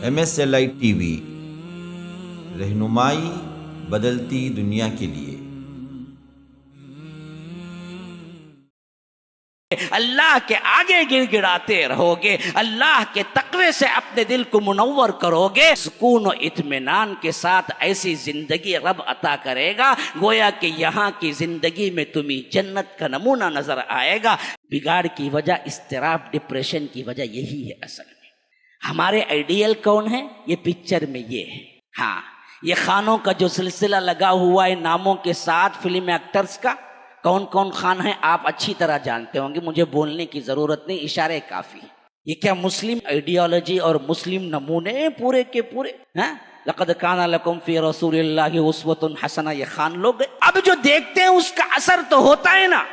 MSLI TV رہنمائی بدلتی دنیا کے لیے۔ اللہ کے آگے گر گڑاتے رہو گے، اللہ کے تقوی سے اپنے دل کو منور کرو گے، سکون و اطمینان کے ساتھ ایسی زندگی رب عطا کرے گا گویا کہ یہاں کی زندگی میں تمہیں جنت کا نمونہ نظر آئے گا۔ بگاڑ کی وجہ، اضطراب، ڈپریشن کی وجہ یہی ہے اصل میں۔ ہمارے آئیڈیل کون ہے؟ یہ پکچر میں یہ ہے۔ ہاں، یہ خانوں کا جو سلسلہ لگا ہوا ہے ناموں کے ساتھ فلم ایکٹرز کا، کون کون خان ہیں آپ اچھی طرح جانتے ہوں گے، مجھے بولنے کی ضرورت نہیں، اشارے کافی۔ یہ کیا مسلم آئیڈیالوجی اور مسلم نمونے پورے کے پورے ہیں؟ لقد کان لکم فی رسول اللہ اسوۃ حسنہ، یہ خان لوگ اب جو دیکھتے ہیں اس کا اثر تو ہوتا ہے نا۔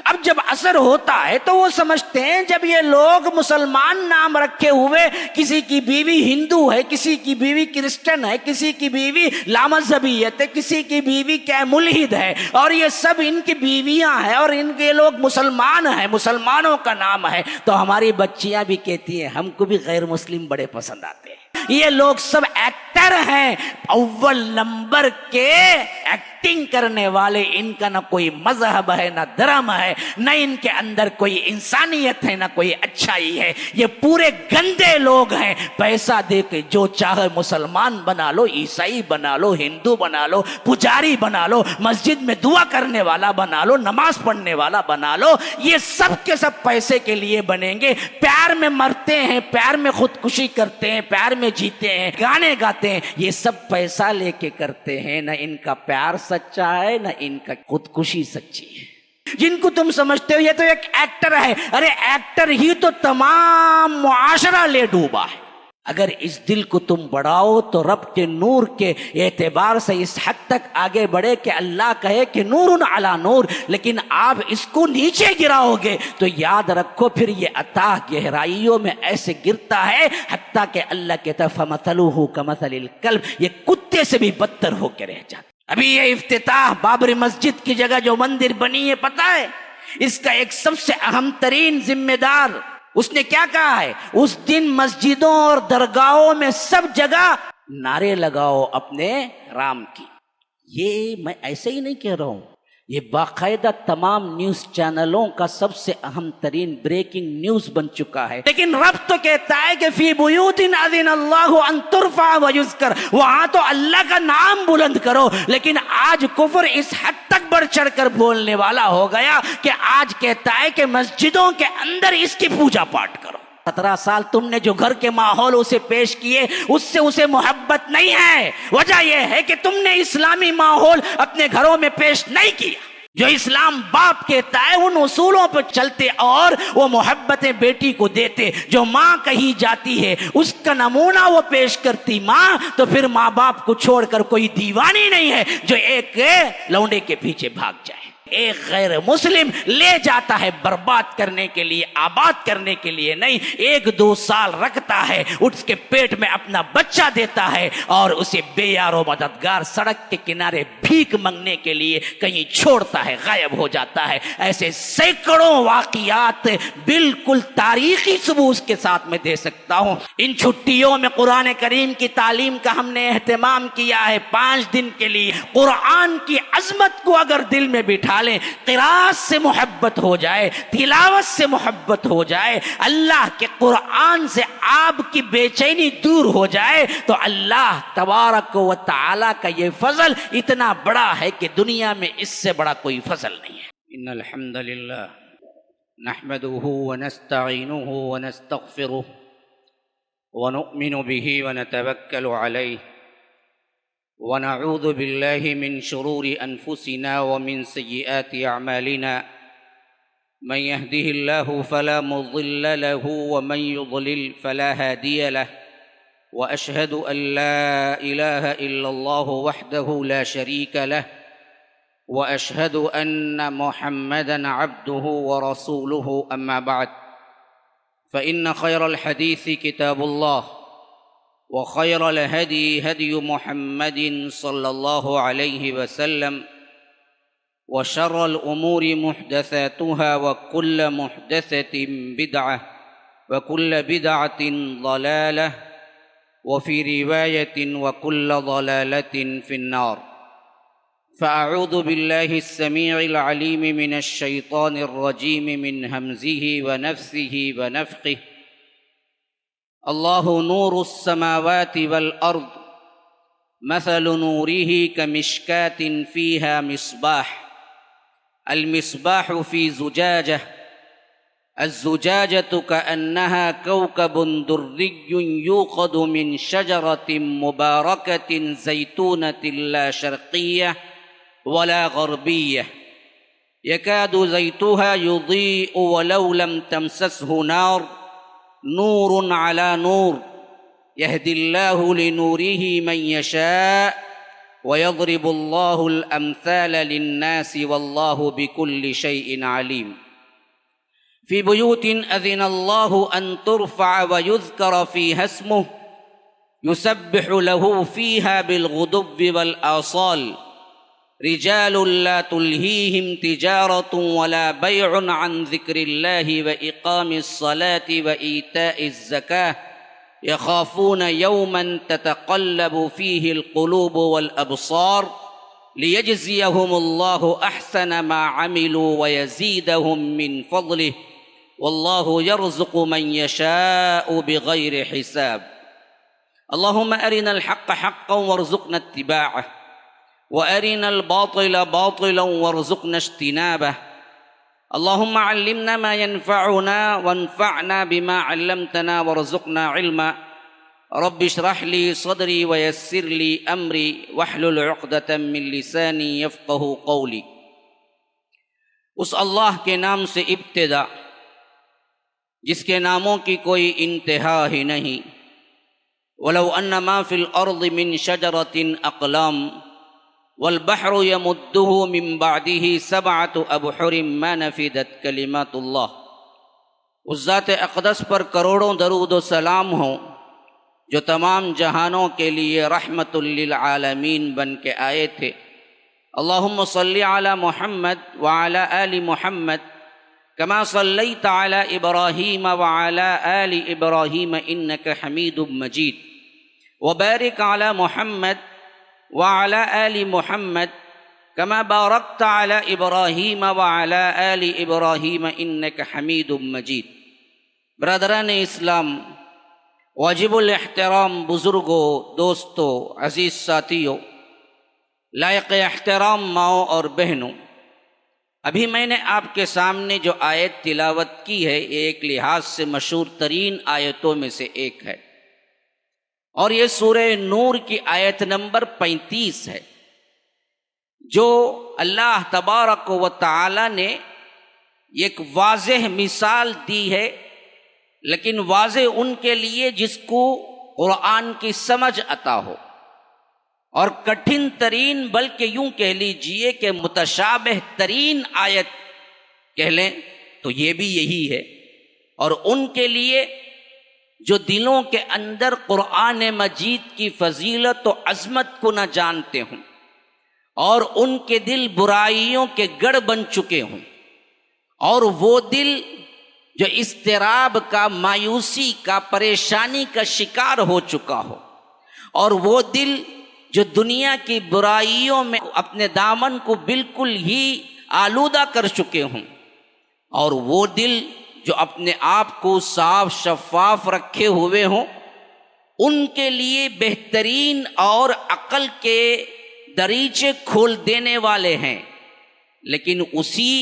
اب جب اثر ہوتا ہے تو وہ سمجھتے ہیں جب یہ لوگ مسلمان نام رکھے ہوئے، کسی کی بیوی ہندو ہے، کسی کی بیوی کرسچن ہے، کسی کی بیوی لامذہبیت ہے، کسی کی بیوی کیا ملحد ہے، اور یہ سب ان کی بیویاں ہیں اور ان کے لوگ مسلمان ہیں، مسلمانوں کا نام ہے، تو ہماری بچیاں بھی کہتی ہیں ہم کو بھی غیر مسلم بڑے پسند آتے ہیں۔ یہ لوگ سب ایکٹر ہیں، اول نمبر کے ایکٹنگ کرنے والے۔ ان کا نہ کوئی مذہب ہے، نہ دھرم ہے، نہ ان کے اندر کوئی انسانیت ہے، نہ کوئی اچھائی ہے۔ یہ پورے گندے لوگ ہیں، پیسہ دے کے جو چاہے مسلمان بنا لو، عیسائی بنا لو، ہندو بنا لو، پجاری بنا لو، مسجد میں دعا کرنے والا بنا لو، نماز پڑھنے والا بنا لو، یہ سب کے سب پیسے کے لیے بنیں گے۔ پیار میں مرتے ہیں، پیار میں خودکشی کرتے ہیں، پیار میں جیتے ہیں، گانے گاتے ہیں، یہ سب پیسہ لے کے کرتے ہیں۔ نہ ان کا پیار سچا ہے، نہ ان کا خودکشی سچی ہے۔ جن کو تم سمجھتے ہو یہ تو ایک ایکٹر ہے، ارے ایکٹر ہی تو تمام معاشرہ لے ڈوبا ہے۔ اگر اس دل کو تم بڑھاؤ تو رب کے نور کے اعتبار سے اس حد تک آگے بڑھے کہ اللہ کہے کہ نور علی نور، لیکن آپ اس کو نیچے گراؤ گے تو یاد رکھو پھر یہ اتاہ گہرائیوں میں ایسے گرتا ہے حتیٰ کہ اللہ کے فَمَثَلُهُ كَمَثَلِ الْكَلْبِ، یہ کتے سے بھی بدتر ہو کے رہ جاتا۔ ابھی یہ افتتاح بابری مسجد کی جگہ جو مندر بنی ہے پتہ ہے، اس کا ایک سب سے اہم ترین ذمہ دار اس نے کیا کہا ہے؟ اس دن مسجدوں اور درگاہوں میں سب جگہ نعرے لگاؤ اپنے رام کی۔ یہ میں ایسے ہی نہیں کہہ رہا ہوں، یہ باقاعدہ تمام نیوز چینلوں کا سب سے اہم ترین بریکنگ نیوز بن چکا ہے۔ لیکن رب تو کہتا ہے کہ فی بیوت اذن اللہ ان ترفع ویذکر، وہاں تو اللہ کا نام بلند کرو۔ لیکن آج کفر اس حد تک بڑھ چڑھ کر بولنے والا ہو گیا کہ آج کہتا ہے کہ مسجدوں کے اندر اس کی پوجا پاٹ کرو۔ 17 سال تم نے جو گھر کے ماحول اسے پیش کیے، اس سے اسے محبت نہیں ہے۔ وجہ یہ ہے کہ تم نے اسلامی ماحول اپنے گھروں میں پیش نہیں کیا۔ جو اسلام باپ کہتا ہے ان اصولوں پر چلتے اور وہ محبتیں بیٹی کو دیتے، جو ماں کہی جاتی ہے اس کا نمونہ وہ پیش کرتی ماں، تو پھر ماں باپ کو چھوڑ کر کوئی دیوانی نہیں ہے جو ایک لونڈے کے پیچھے بھاگ جائے۔ ایک غیر مسلم لے جاتا ہے برباد کرنے کے لیے، آباد کرنے کے لیے نہیں۔ 1-2 سال رکھتا ہے، اس کے پیٹ میں اپنا بچہ دیتا ہے اور اسے بے یار و مددگار سڑک کے کنارے بھیک منگنے کے لیے کہیں چھوڑتا ہے، غائب ہو جاتا ہے۔ ایسے سینکڑوں واقعات بالکل تاریخی ثبوت کے ساتھ میں دے سکتا ہوں۔ ان چھٹیوں میں قرآن کریم کی تعلیم کا ہم نے اہتمام کیا ہے 5 دن کے لیے۔ قرآن کی عظمت کو اگر دل میں بٹھا لیں، قرات سے محبت ہو جائے، تلاوت سے محبت ہو جائے، اللہ کے قرآن سے آپ کی بے چینی دور ہو جائے، تو اللہ تبارک و تعالی کا یہ فضل اتنا بڑا ہے کہ دنیا میں اس سے بڑا کوئی فضل نہیں ہے۔ ان الحمد للہ نحمده ونستعینه ونستغفره ونؤمن به ونتوکل علیہ ونعوذ بالله من شرور أنفسنا ومن سيئات أعمالنا، من يهده الله فلا مضل له ومن يضلل فلا هادي له، وأشهد أن لا إله إلا الله وحده لا شريك له، وأشهد أن محمدا عبده ورسوله، أما بعد، فإن خير الحديث كتاب الله، وخير الهدي هدي محمد صلى الله عليه وسلم، وشر الأمور محدثاتها وكل محدثة بدعة وكل بدعة ضلالة وفي رواية وكل ضلالة في النار. فأعوذ بالله السميع العليم من الشيطان الرجيم من همزه ونفثه ونفخه. الله نور السماوات والأرض مثل نوره كمشكاة فيها مصباح، المصباح في زجاجة، الزجاجة كأنها كوكب دري يوقد من شجرة مباركة زيتونة لا شرقية ولا غربية يكاد زيتها يضيء ولو لم تمسسه نار، نور على نور يهدي الله لنوره من يشاء ويضرب الله الأمثال للناس والله بكل شيء عليم. في بيوت أذن الله أن ترفع ويذكر فيها اسمه يسبح له فيها بالغدو والآصال، رجال لا تلهيهم تجارة ولا بيع عن ذكر الله وإقام الصلاة وإيتاء الزكاة يخافون يوما تتقلب فيه القلوب والأبصار ليجزيهم الله أحسن ما عملوا ويزيدهم من فضله والله يرزق من يشاء بغير حساب. اللهم أرنا الحق حقا وارزقنا اتباعه وأرنا الباطل باطلا وارزقنا اجتنابه. اللهم علمنا ما ينفعنا وانفعنا بما علمتنا وارزقنا علما. رب اشرح لي صدري ويسر لي أمري واحلل عقدة من لساني يفقه قولي. اس اللہ کے نام سے ابتدا جس کے ناموں کی کوئی انتہا ہی نہیں. ولو ان ما فی الارض من شجرۃ اقلام والبحر يمده من بعده سبعة ابحر ما نفدت کلمات اللہ. اس ذات اقدس پر کروڑوں درود و سلام ہوں جو تمام جہانوں کے لیے رحمت للعالمین بن کے آئے تھے. اللہم صلی علی محمد وعلی آل محمد كما صليت على إبراهيم وعلى آل إبراهيم إنك حميد مجيد وبارك على محمد وعلى آل محمد كما باركت على إبراهيم وعلى آل إبراهيم إنك حميد مجيد. برادران اسلام، واجب الاحترام بزرگوں، دوستوں، عزیز ساتھیوں، لائق احترام ماؤں اور بہنوں، ابھی میں نے آپ کے سامنے جو آیت تلاوت کی ہے یہ ایک لحاظ سے مشہور ترین آیتوں میں سے ایک ہے، اور یہ سورہ نور کی آیت نمبر 35 ہے، جو اللہ تبارک و تعالی نے ایک واضح مثال دی ہے، لیکن واضح ان کے لیے جس کو قرآن کی سمجھ عطا ہو، اور کٹھن ترین بلکہ یوں کہہ لیجئے کہ متشابہ ترین آیت کہہ لیں تو یہ بھی یہی ہے. اور ان کے لیے جو دلوں کے اندر قرآن مجید کی فضیلت و عظمت کو نہ جانتے ہوں، اور ان کے دل برائیوں کے گڑھ بن چکے ہوں، اور وہ دل جو اضطراب کا، مایوسی کا، پریشانی کا شکار ہو چکا ہو، اور وہ دل جو دنیا کی برائیوں میں اپنے دامن کو بالکل ہی آلودہ کر چکے ہوں، اور وہ دل جو اپنے آپ کو صاف شفاف رکھے ہوئے ہوں، ان کے لیے بہترین اور عقل کے دریچے کھول دینے والے ہیں. لیکن اسی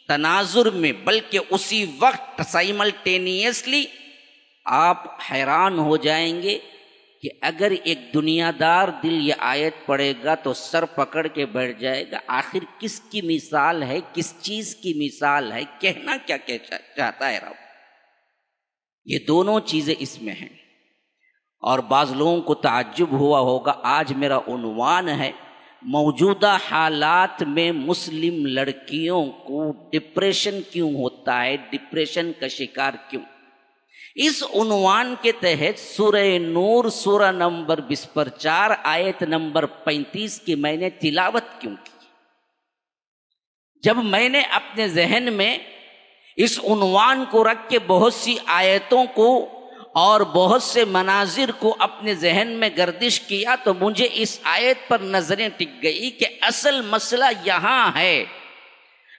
تناظر میں، بلکہ اسی وقت سائملٹینیسلی آپ حیران ہو جائیں گے کہ اگر ایک دنیا دار دل یہ آیت پڑھے گا تو سر پکڑ کے بیٹھ جائے گا، آخر کس کی مثال ہے، کس چیز کی مثال ہے، کہنا کیا چاہتا ہے رب. یہ دونوں چیزیں اس میں ہیں. اور بعض لوگوں کو تعجب ہوا ہوگا، آج میرا عنوان ہے موجودہ حالات میں مسلم لڑکیوں کو ڈپریشن کیوں ہوتا ہے، ڈپریشن کا شکار کیوں. اس عنوان کے تحت سورہ نور سورہ نمبر 24 آیت نمبر 35 کی میں نے تلاوت کیوں کی. جب میں نے اپنے ذہن میں اس عنوان کو رکھ کے بہت سی آیتوں کو اور بہت سے مناظر کو اپنے ذہن میں گردش کیا تو مجھے اس آیت پر نظریں ٹک گئی کہ اصل مسئلہ یہاں ہے۔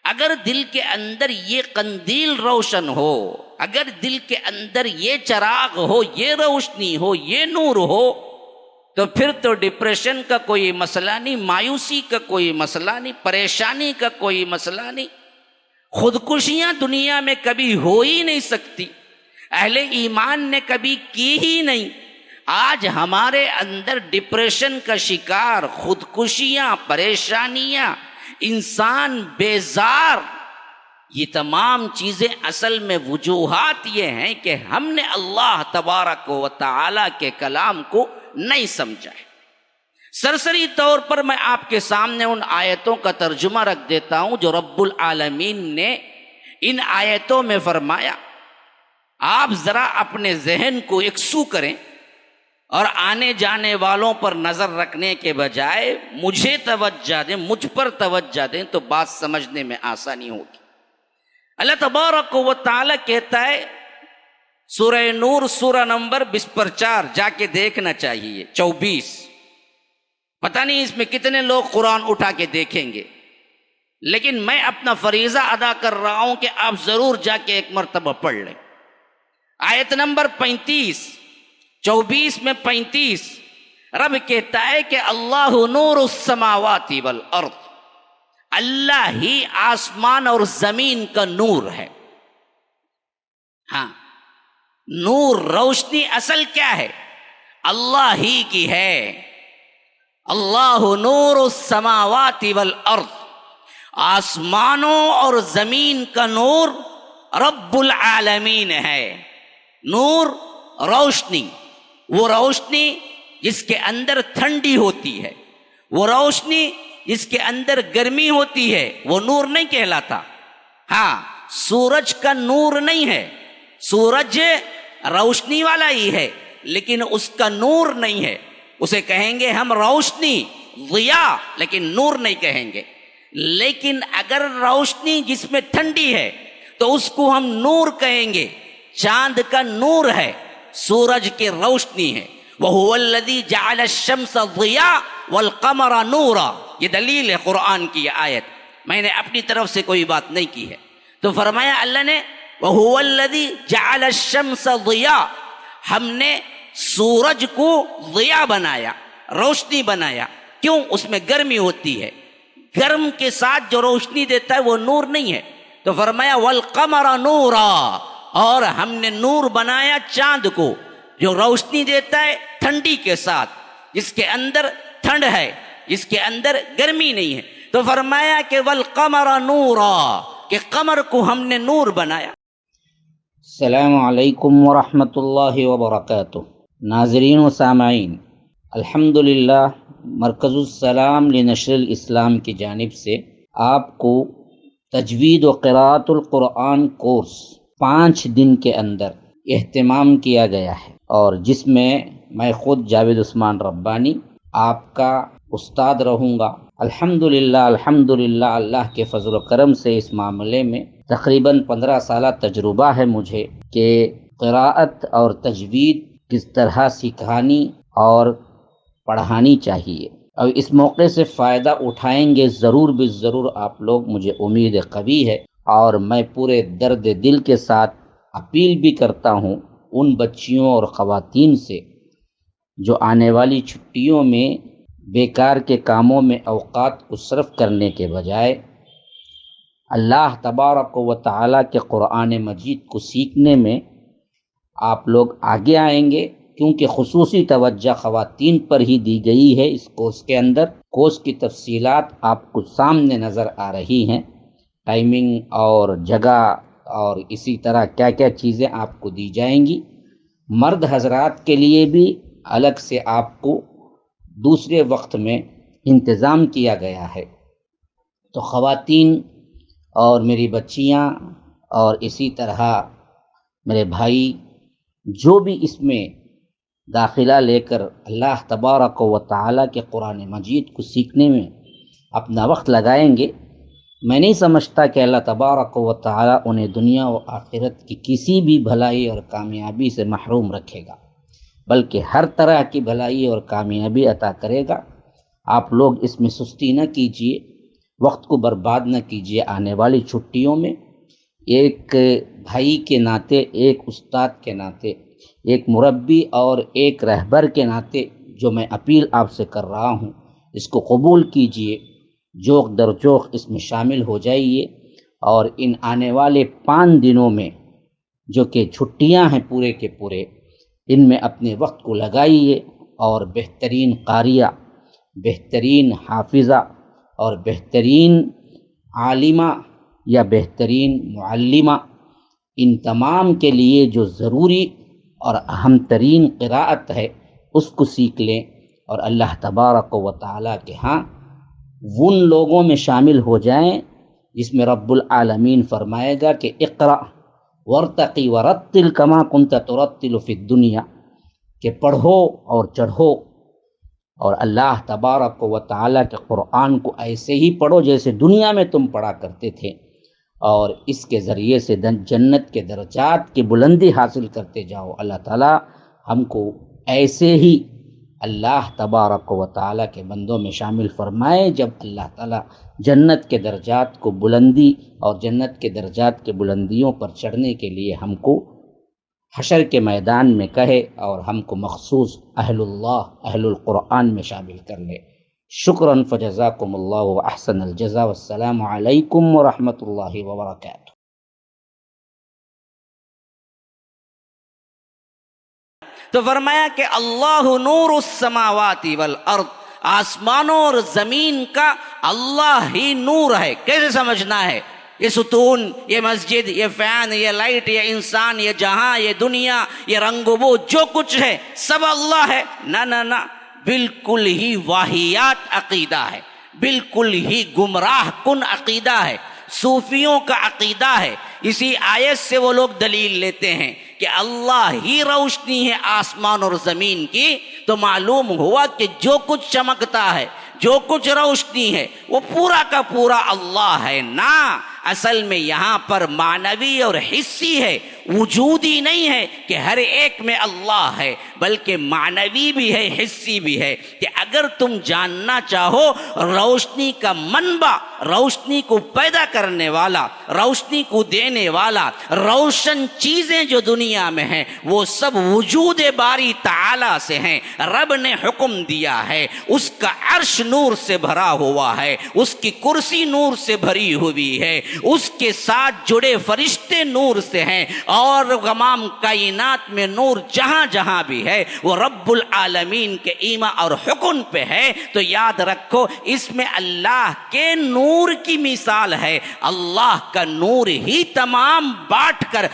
اگر دل کے اندر یہ قندیل روشن ہو، اگر دل کے اندر یہ چراغ ہو، یہ روشنی ہو، یہ نور ہو، تو پھر تو ڈپریشن کا کوئی مسئلہ نہیں، مایوسی کا کوئی مسئلہ نہیں، پریشانی کا کوئی مسئلہ نہیں، خودکشیاں دنیا میں کبھی ہو ہی نہیں سکتی، اہل ایمان نے کبھی کی ہی نہیں۔ آج ہمارے اندر ڈپریشن کا شکار، خودکشیاں، پریشانیاں، انسان بیزار، یہ تمام چیزیں اصل میں وجوہات یہ ہیں کہ ہم نے اللہ تبارک و تعالی کے کلام کو نہیں سمجھا ہے۔ سرسری طور پر میں آپ کے سامنے ان آیتوں کا ترجمہ رکھ دیتا ہوں جو رب العالمین نے ان آیتوں میں فرمایا۔ آپ ذرا اپنے ذہن کو یکسو کریں اور آنے جانے والوں پر نظر رکھنے کے بجائے مجھے توجہ دیں، مجھ پر توجہ دیں تو بات سمجھنے میں آسانی ہوگی۔ اللہ تبارک و تعالی کہتا ہے سورہ نور سورہ نمبر 24 جا کے دیکھنا چاہیے، 24، پتہ نہیں اس میں کتنے لوگ قرآن اٹھا کے دیکھیں گے، لیکن میں اپنا فریضہ ادا کر رہا ہوں کہ آپ ضرور جا کے ایک مرتبہ پڑھ لیں۔ آیت نمبر 35، 24 میں 35، رب کہتا ہے کہ اللہ نور السماوات والارض، اللہ ہی آسمان اور زمین کا نور ہے۔ ہاں، نور، روشنی اصل کیا ہے؟ اللہ ہی کی ہے۔ اللہ نور السماوات والارض، آسمانوں اور زمین کا نور رب العالمین ہے۔ نور، روشنی، وہ روشنی جس کے اندر ٹھنڈی ہوتی ہے، وہ روشنی جس کے اندر گرمی ہوتی ہے، وہ نور نہیں کہلاتا۔ ہاں، سورج کا نور نہیں ہے، سورج روشنی والا ہی ہے لیکن اس کا نور نہیں ہے، اسے کہیں گے ہم روشنی، ضیاء، لیکن نور نہیں کہیں گے۔ لیکن اگر روشنی جس میں ٹھنڈی ہے تو اس کو ہم نور کہیں گے۔ چاند کا نور ہے، سورج کی روشنی ہے۔ وَهُوَ الَّذِي جَعَلَ الشَّمْسَ ضِيَاءً وَالْقَمَرَ نُورًا، یہ دلیل ہے قرآن کی یہ آیت، میں نے اپنی طرف سے کوئی بات نہیں کی ہے۔ تو فرمایا اللہ نے وَهُوَ الَّذِي جَعَلَ الشَّمْسَ ضِيَاءً، ہم نے سورج کو ضیاء بنایا، روشنی بنایا۔ کیوں؟ اس میں گرمی ہوتی ہے، گرم کے ساتھ جو روشنی دیتا ہے وہ نور نہیں ہے۔ تو فرمایا وَالْقَمَرَ نُورًا، اور ہم نے نور بنایا چاند کو جو روشنی دیتا ہے ٹھنڈی کے ساتھ، جس کے اندر ٹھنڈ ہے، جس کے اندر گرمی نہیں ہے۔ تو فرمایا کہ وَالْقَمَرَ نُورًا، کہ قمر کو ہم نے نور بنایا۔ السلام علیکم ورحمۃ اللہ وبرکاتہ۔ ناظرین و سامعین، الحمدللہ مرکز السلام لنشر الاسلام کی جانب سے آپ کو تجوید و قراءۃ القرآن کورس 5 دن کے اندر اہتمام کیا گیا ہے، اور جس میں میں خود جاوید عثمان ربانی آپ کا استاد رہوں گا۔ الحمدللہ اللہ کے فضل و کرم سے اس معاملے میں تقریباً 15 سالہ تجربہ ہے مجھے کہ قراءت اور تجوید کس طرح سکھانی اور پڑھانی چاہیے، اور اس موقع سے فائدہ اٹھائیں گے ضرور ضرور آپ لوگ، مجھے امید قوی ہے۔ اور میں پورے درد دل کے ساتھ اپیل بھی کرتا ہوں ان بچیوں اور خواتین سے جو آنے والی چھٹیوں میں بیکار کے کاموں میں اوقات کو صرف کرنے کے بجائے اللہ تبارک و تعالی کے قرآن مجید کو سیکھنے میں آپ لوگ آگے آئیں گے، کیونکہ خصوصی توجہ خواتین پر ہی دی گئی ہے اس کورس کے اندر۔ کورس کی تفصیلات آپ کو سامنے نظر آ رہی ہیں، ٹائمنگ اور جگہ اور اسی طرح کیا کیا چیزیں آپ کو دی جائیں گی۔ مرد حضرات کے لیے بھی الگ سے آپ کو دوسرے وقت میں انتظام کیا گیا ہے۔ تو خواتین اور میری بچیاں اور اسی طرح میرے بھائی جو بھی اس میں داخلہ لے کر اللہ تبارک و تعالی کے قرآن مجید کو سیکھنے میں اپنا وقت لگائیں گے، میں نہیں سمجھتا کہ اللہ تبارک و تعالی انہیں دنیا و آخرت کی کسی بھی بھلائی اور کامیابی سے محروم رکھے گا، بلکہ ہر طرح کی بھلائی اور کامیابی عطا کرے گا۔ آپ لوگ اس میں سستی نہ کیجیے، وقت کو برباد نہ کیجیے۔ آنے والی چھٹیوں میں ایک بھائی کے ناطے، ایک استاد کے ناطے، ایک مربی اور ایک رہبر کے ناطے جو میں اپیل آپ سے کر رہا ہوں، اس کو قبول کیجیے، جوق در جوق اس میں شامل ہو جائیے، اور ان آنے والے 5 دنوں میں جو کہ چھٹیاں ہیں پورے کے پورے، ان میں اپنے وقت کو لگائیے اور بہترین قاریہ، بہترین حافظہ اور بہترین عالمہ یا بہترین معلمہ، ان تمام کے لیے جو ضروری اور اہم ترین قراءت ہے اس کو سیکھ لیں، اور اللہ تبارک و تعالیٰ کے ہاں ان لوگوں میں شامل ہو جائیں جس میں رب العالمین فرمائے گا کہ اقرأ ورتقی ورتل کما کنت ترتل فی الدنیا، کہ پڑھو اور چڑھو، اور اللہ تبارک و تعالیٰ کے قرآن کو ایسے ہی پڑھو جیسے دنیا میں تم پڑھا کرتے تھے، اور اس کے ذریعے سے جنت کے درجات کی بلندی حاصل کرتے جاؤ۔ اللہ تعالیٰ ہم کو ایسے ہی اللہ تبارک و تعالیٰ کے بندوں میں شامل فرمائے، جب اللہ تعالیٰ جنت کے درجات کو بلندی اور جنت کے درجات کے بلندیوں پر چڑھنے کے لیے ہم کو حشر کے میدان میں کہے، اور ہم کو مخصوص اہل اللہ، اہل القرآن میں شامل کر لے۔ شکراً فجزاکم اللہ احسن الجزا، والسلام علیکم ورحمۃ اللہ وبرکاتہ۔ تو فرمایا کہ اللہ نور السماوات والارض، آسمانوں اور زمین کا اللہ ہی نور ہے۔ کیسے سمجھنا ہے؟ یہ ستون، یہ مسجد، یہ فین، یہ لائٹ، یہ انسان، یہ جہاں، یہ دنیا، یہ رنگ و بو، جو کچھ ہے سب اللہ ہے؟ نہ نہ نہ، بالکل ہی واہیات عقیدہ ہے، بالکل ہی گمراہ کن عقیدہ ہے، صوفیوں کا عقیدہ ہے۔ اسی آیت سے وہ لوگ دلیل لیتے ہیں کہ اللہ ہی روشنی ہے آسمان اور زمین کی، تو معلوم ہوا کہ جو کچھ چمکتا ہے، جو کچھ روشنی ہے، وہ پورا کا پورا اللہ ہے۔ نہ، اصل میں یہاں پر معنوی اور حصی ہے، وجودی نہیں ہے کہ ہر ایک میں اللہ ہے، بلکہ معنوی بھی ہے، حصی بھی ہے۔ کہ اگر تم جاننا چاہو روشنی کا منبع، روشنی کو پیدا کرنے والا، روشنی کو دینے والا، روشن چیزیں جو دنیا میں ہیں وہ سب وجود باری تعالی سے ہیں۔ رب نے حکم دیا ہے، اس کا عرش نور سے بھرا ہوا ہے، اس کی کرسی نور سے بھری ہوئی ہے، اس کے ساتھ جڑے فرشتے نور سے ہیں، اور تمام کائنات میں نور جہاں جہاں بھی ہے وہ رب العالمین کے ایما اور حکم پہ ہے۔ تو یاد رکھو، اس میں اللہ کے نور کی مثال ہے۔ اللہ کا نور ہی تمام بانٹ کر،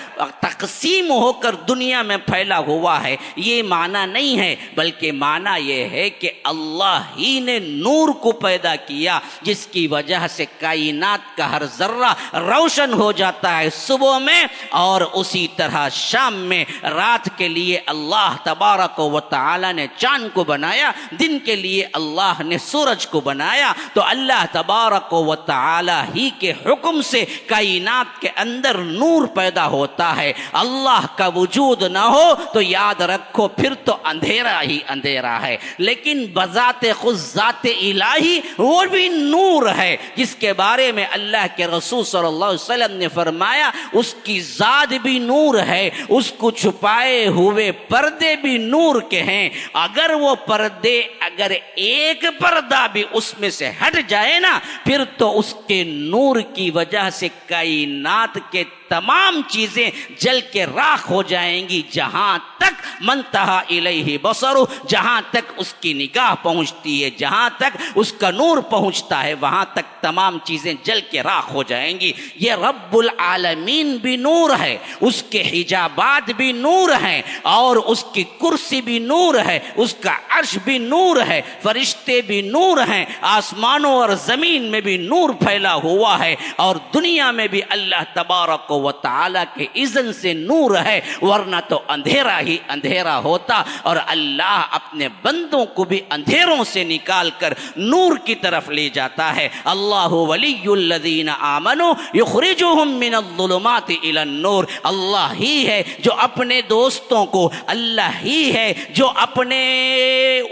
تقسیم ہو کر دنیا میں پھیلا ہوا ہے۔ یہ معنی نہیں ہے، بلکہ معنی یہ ہے کہ اللہ ہی نے نور کو پیدا کیا، جس کی وجہ سے کائنات کا ہر ذرہ روشن ہو جاتا ہے صبح میں، اور اسی طرح شام میں۔ رات کے لیے اللہ تبارک و تعالی نے چاند کو بنایا، دن کے لیے اللہ نے سورج کو بنایا۔ تو اللہ تبارک و تعالی ہی کے حکم سے کائنات کے اندر نور پیدا ہوتا ہے۔ اللہ کا وجود نہ ہو تو یاد رکھو پھر تو اندھیرا ہی اندھیرا ہے۔ لیکن بذات خود ذات الہی وہ بھی نور ہے، جس کے بارے میں اللہ کے رسول صلی اللہ علیہ وسلم نے فرمایا اس کی ذات بھی نور ہے، اس کو چھپائے ہوئے پردے بھی نور کے ہیں۔ اگر وہ پردے، اگر ایک پردہ بھی اس میں سے ہٹ جائے نا، پھر تو اس کے نور کی وجہ سے کائنات کے تمام چیزیں جل کے راکھ ہو جائیں گی۔ جہاں تک منتہا الیہ بصر، جہاں تک اس کی نگاہ پہنچتی ہے، جہاں تک اس کا نور پہنچتا ہے، وہاں تک تمام چیزیں جل کے راکھ ہو جائیں گی۔ یہ رب العالمین بھی نور ہے، اس کے حجابات بھی نور ہیں، اور اس کی کرسی بھی نور ہے، اس کا عرش بھی نور ہے، فرشتے بھی نور ہیں، آسمانوں اور زمین میں بھی نور پھیلا ہوا ہے، اور دنیا میں بھی اللہ تبارک و تعالی کے اذن سے نور ہے، ورنہ تو اندھیرا ہی اندھیرا ہوتا۔ اور اللہ اپنے بندوں کو بھی اندھیروں سے نکال کر نور کی طرف لے جاتا ہے۔ اللہ ولی الذین آمنوا یخرجہم من الظلمات الی النور، اللہ ہی ہے جو اپنے دوستوں کو، اللہ ہی ہے جو اپنے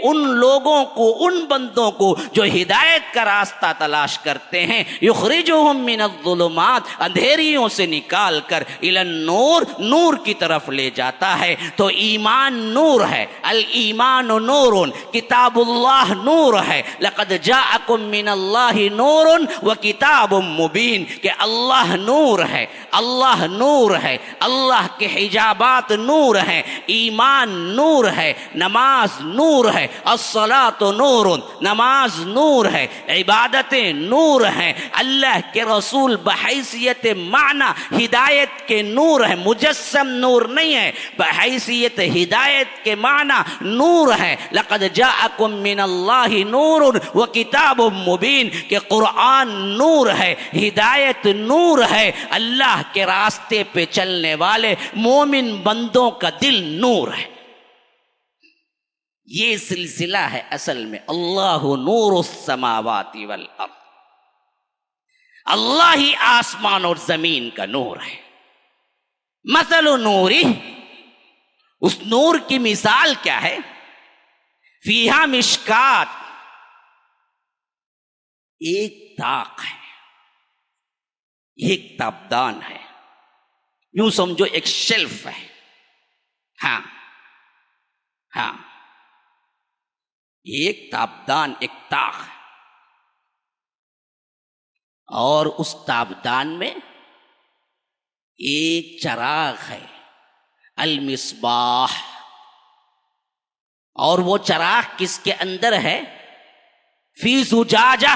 ان لوگوں کو، ان بندوں کو جو ہدایت کا راستہ تلاش کرتے ہیں، یخرجہم من الظلمات، اندھیریوں سے نکال کر، الی النور، نور کی طرف لے جاتا ہے۔ تو ایمان نور ہے، الایمان نور، کتاب اللہ نور ہے، لقد جاءکم من اللہ نور وکتاب مبین، کہ اللہ نور ہے، اللہ نور ہے، اللہ کے حجابات نور ہیں، ایمان نور ہے، نماز نور ہے، الصلاۃ نور، نماز نور ہے، عبادتیں نور ہیں، اللہ کے رسول بحیثیت معنی ہدایت کے نور ہے، مجسم نور نہیں ہے، بحیثیت ہدایت کے معنی نور ہے۔ لقد جاءکم من اللہ نور وکتاب مبین، کہ قرآن نور ہے، ہدایت نور ہے، اللہ کے راستے پہ چلنے والے مومن بندوں کا دل نور ہے۔ یہ سلسلہ ہے اصل میں اللہ نور السماوات والارض، اللہ ہی آسمان اور زمین کا نور ہے۔ مثل نورہ، اس نور کی مثال کیا ہے؟ فیہا مشکات، ایک طاق ہے، ایک تابدان ہے، یوں سمجھو ایک شیلف ہے، ہاں ہاں، ایک تابدان، ایک طاق ہے، اور اس تابدان میں ایک چراغ ہے، المصباح، اور وہ چراغ کس کے اندر ہے؟ فی زجاجہ،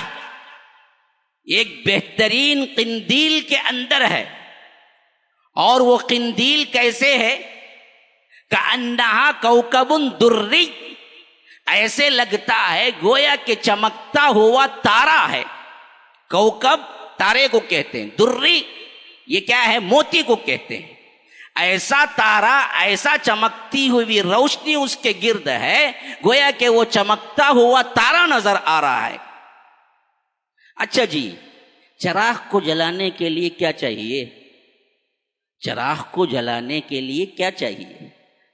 ایک بہترین قندیل کے اندر ہے، اور وہ قندیل کیسے ہے؟ کأنہا کوکب دری، ایسے لگتا ہے گویا کہ چمکتا ہوا تارا ہے۔ کوکب تارے کو کہتے ہیں، دری یہ کیا ہے؟ موتی کو کہتے ہیں۔ ایسا تارا، ایسا چمکتی ہوئی روشنی اس کے گرد ہے، گویا کہ وہ چمکتا ہوا تارا نظر آ رہا ہے۔ اچھا جی، چراغ کو جلانے کے لیے کیا چاہیے؟ چراغ کو جلانے کے لیے کیا چاہیے؟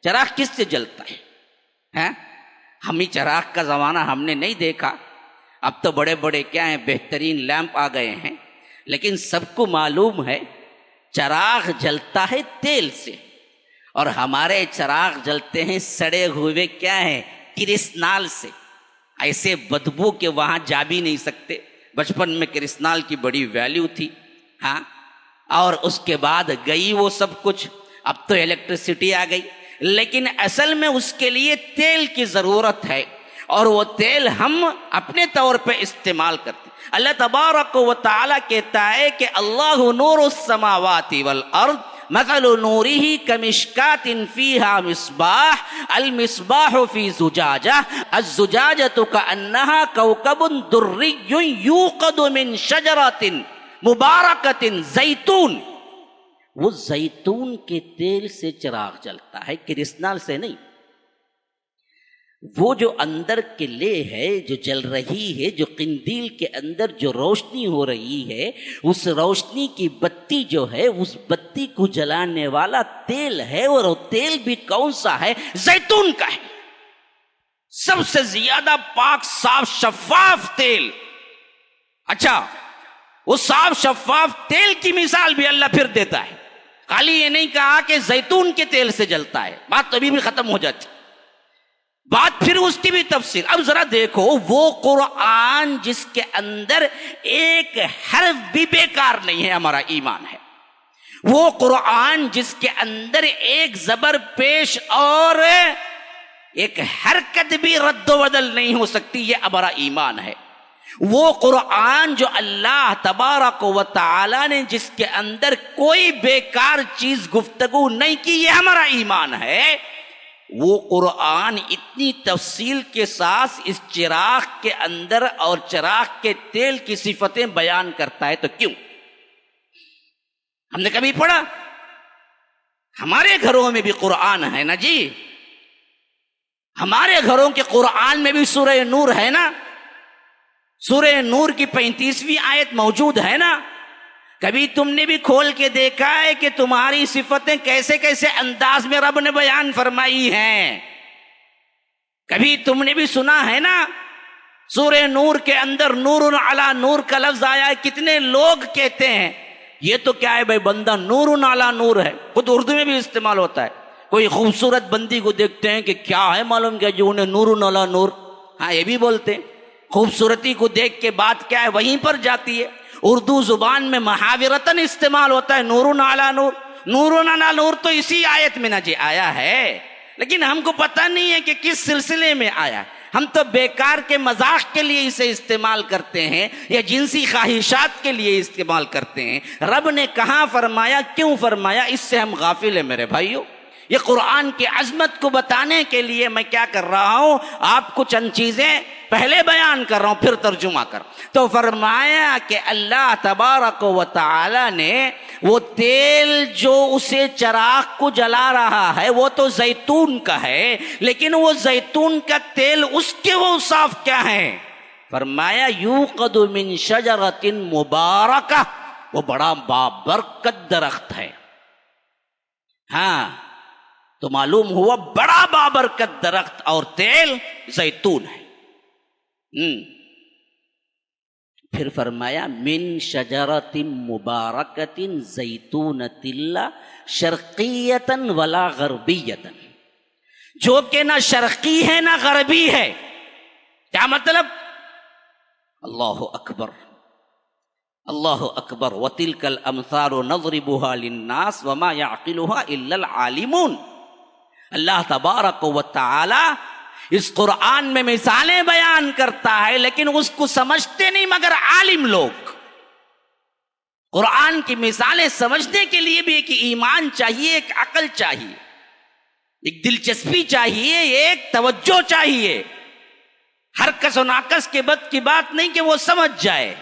چراغ کس سے جلتا ہے؟ ہمیں چراغ کا زمانہ ہم نے نہیں دیکھا، اب تو بڑے بڑے کیا ہیں، بہترین لیمپ آ گئے ہیں، لیکن سب کو معلوم ہے چراغ جلتا ہے تیل سے، اور ہمارے چراغ جلتے ہیں سڑے ہوئے کیا ہیں، کرسنال سے، ایسے بدبو کہ وہاں جا بھی نہیں سکتے۔ بچپن میں کرسنال کی بڑی ویلیو تھی، ہاں، اور اس کے بعد گئی وہ سب کچھ، اب تو الیکٹریسٹی آ گئی، لیکن اصل میں اس کے لیے تیل کی ضرورت ہے، اور وہ تیل ہم اپنے طور پہ استعمال کرتے ہیں۔ اللہ تبارک و تعالیٰ کہتا ہے کہ اللہ نور السماوات والارض مثل نورہ کمشکات فیہا مصباح المصباح فی زجاجہ الزجاجۃ کأنہا کوکب دری یوقد من شجرۃ مبارکۃ زیتون، وہ زیتون کے تیل سے چراغ جلتا ہے، کرسنال سے نہیں۔ وہ جو اندر کے لے ہے، جو جل رہی ہے، جو قندیل کے اندر جو روشنی ہو رہی ہے، اس روشنی کی بتی جو ہے، اس بتی کو جلانے والا تیل ہے، اور وہ تیل بھی کون سا ہے؟ زیتون کا ہے، سب سے زیادہ پاک، صاف، شفاف تیل۔ اچھا، وہ صاف شفاف تیل کی مثال بھی اللہ پھر دیتا ہے، خالی یہ نہیں کہا کہ زیتون کے تیل سے جلتا ہے، بات تو ابھی بھی ختم ہو جاتی، بات پھر اس کی بھی تفسیر۔ اب ذرا دیکھو، وہ قرآن جس کے اندر ایک حرف بھی بیکار نہیں ہے، ہمارا ایمان ہے۔ وہ قرآن جس کے اندر ایک زبر پیش اور ایک حرکت بھی رد و بدل نہیں ہو سکتی، یہ ہمارا ایمان ہے۔ وہ قرآن جو اللہ تبارک و تعالی نے جس کے اندر کوئی بیکار چیز گفتگو نہیں کی، یہ ہمارا ایمان ہے۔ وہ قرآن اتنی تفصیل کے ساتھ اس چراغ کے اندر اور چراغ کے تیل کی صفتیں بیان کرتا ہے تو کیوں؟ ہم نے کبھی پڑھا؟ ہمارے گھروں میں بھی قرآن ہے نا جی، ہمارے گھروں کے قرآن میں بھی سورہ نور ہے نا، سورہ نور کی 35ویں آیت موجود ہے نا۔ کبھی تم نے بھی کھول کے دیکھا ہے کہ تمہاری صفتیں کیسے کیسے انداز میں رب نے بیان فرمائی ہیں؟ کبھی تم نے بھی سنا ہے نا سورہ نور کے اندر نور علی نور کا لفظ آیا ہے؟ کتنے لوگ کہتے ہیں یہ تو کیا ہے بھائی، بندہ نور علی نور ہے، خود اردو میں بھی استعمال ہوتا ہے۔ کوئی خوبصورت بندی کو دیکھتے ہیں کہ کیا ہے معلوم کیا جو انہیں نور علی نور، ہاں یہ بھی بولتے ہیں۔ خوبصورتی کو دیکھ کے بات کیا ہے وہیں پر جاتی ہے۔ اردو زبان میں محاورتاً استعمال ہوتا ہے نور علی نور، نور علی نور تو اسی آیت میں نہ جی آیا ہے، لیکن ہم کو پتہ نہیں ہے کہ کس سلسلے میں آیا۔ ہم تو بیکار کے مذاق کے لیے اسے استعمال کرتے ہیں یا جنسی خواہشات کے لیے استعمال کرتے ہیں۔ رب نے کہاں فرمایا، کیوں فرمایا، اس سے ہم غافل ہیں میرے بھائیوں۔ یہ قرآن کی عظمت کو بتانے کے لیے میں کیا کر رہا ہوں، آپ کو چند چیزیں پہلے بیان کر رہا ہوں پھر ترجمہ کر۔ تو فرمایا کہ اللہ تبارک و تعالی نے وہ تیل جو اسے چراغ کو جلا رہا ہے وہ تو زیتون کا ہے، لیکن وہ زیتون کا تیل اس کے وہ صاف کیا ہے؟ فرمایا یوقد من شجرۃ مبارکہ، وہ بڑا بابرکت درخت ہے۔ ہاں تو معلوم ہوا بڑا بابرکت درخت اور تیل زیتون ہے۔ پھر فرمایا من شجرۃ مبارکۃ زیتونۃ لا شرقیۃ ولا غربیۃ، جو کہ نہ شرقی ہے نہ غربی ہے۔ کیا مطلب؟ اللہ اکبر اللہ اکبر، وَتِلْكَ الْأَمْثَالُ نَضْرِبُهَا لِلنَّاسِ وَمَا يَعْقِلُهَا إِلَّا الْعَالِمُونَ۔ اللہ تبارک و تعالی اس قرآن میں مثالیں بیان کرتا ہے لیکن اس کو سمجھتے نہیں مگر عالم لوگ۔ قرآن کی مثالیں سمجھنے کے لیے بھی ایک ایمان چاہیے، ایک عقل چاہیے، ایک دلچسپی چاہیے، ایک توجہ چاہیے۔ ہر کس و ناکس کے بد کی بات نہیں کہ وہ سمجھ جائے۔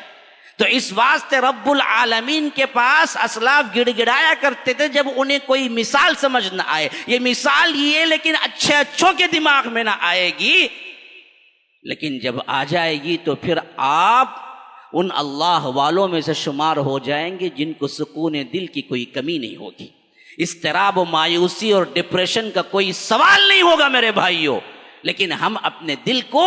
تو اس واسطے رب العالمین کے پاس اسلاف گڑ گڑایا کرتے تھے جب انہیں کوئی مثال سمجھ نہ آئے، یہ مثال یہ لیکن اچھے اچھوں کے دماغ میں نہ آئے گی، لیکن جب آ جائے گی تو پھر آپ ان اللہ والوں میں سے شمار ہو جائیں گے جن کو سکون دل کی کوئی کمی نہیں ہوگی، اضطراب و مایوسی اور ڈپریشن کا کوئی سوال نہیں ہوگا میرے بھائیوں۔ لیکن ہم اپنے دل کو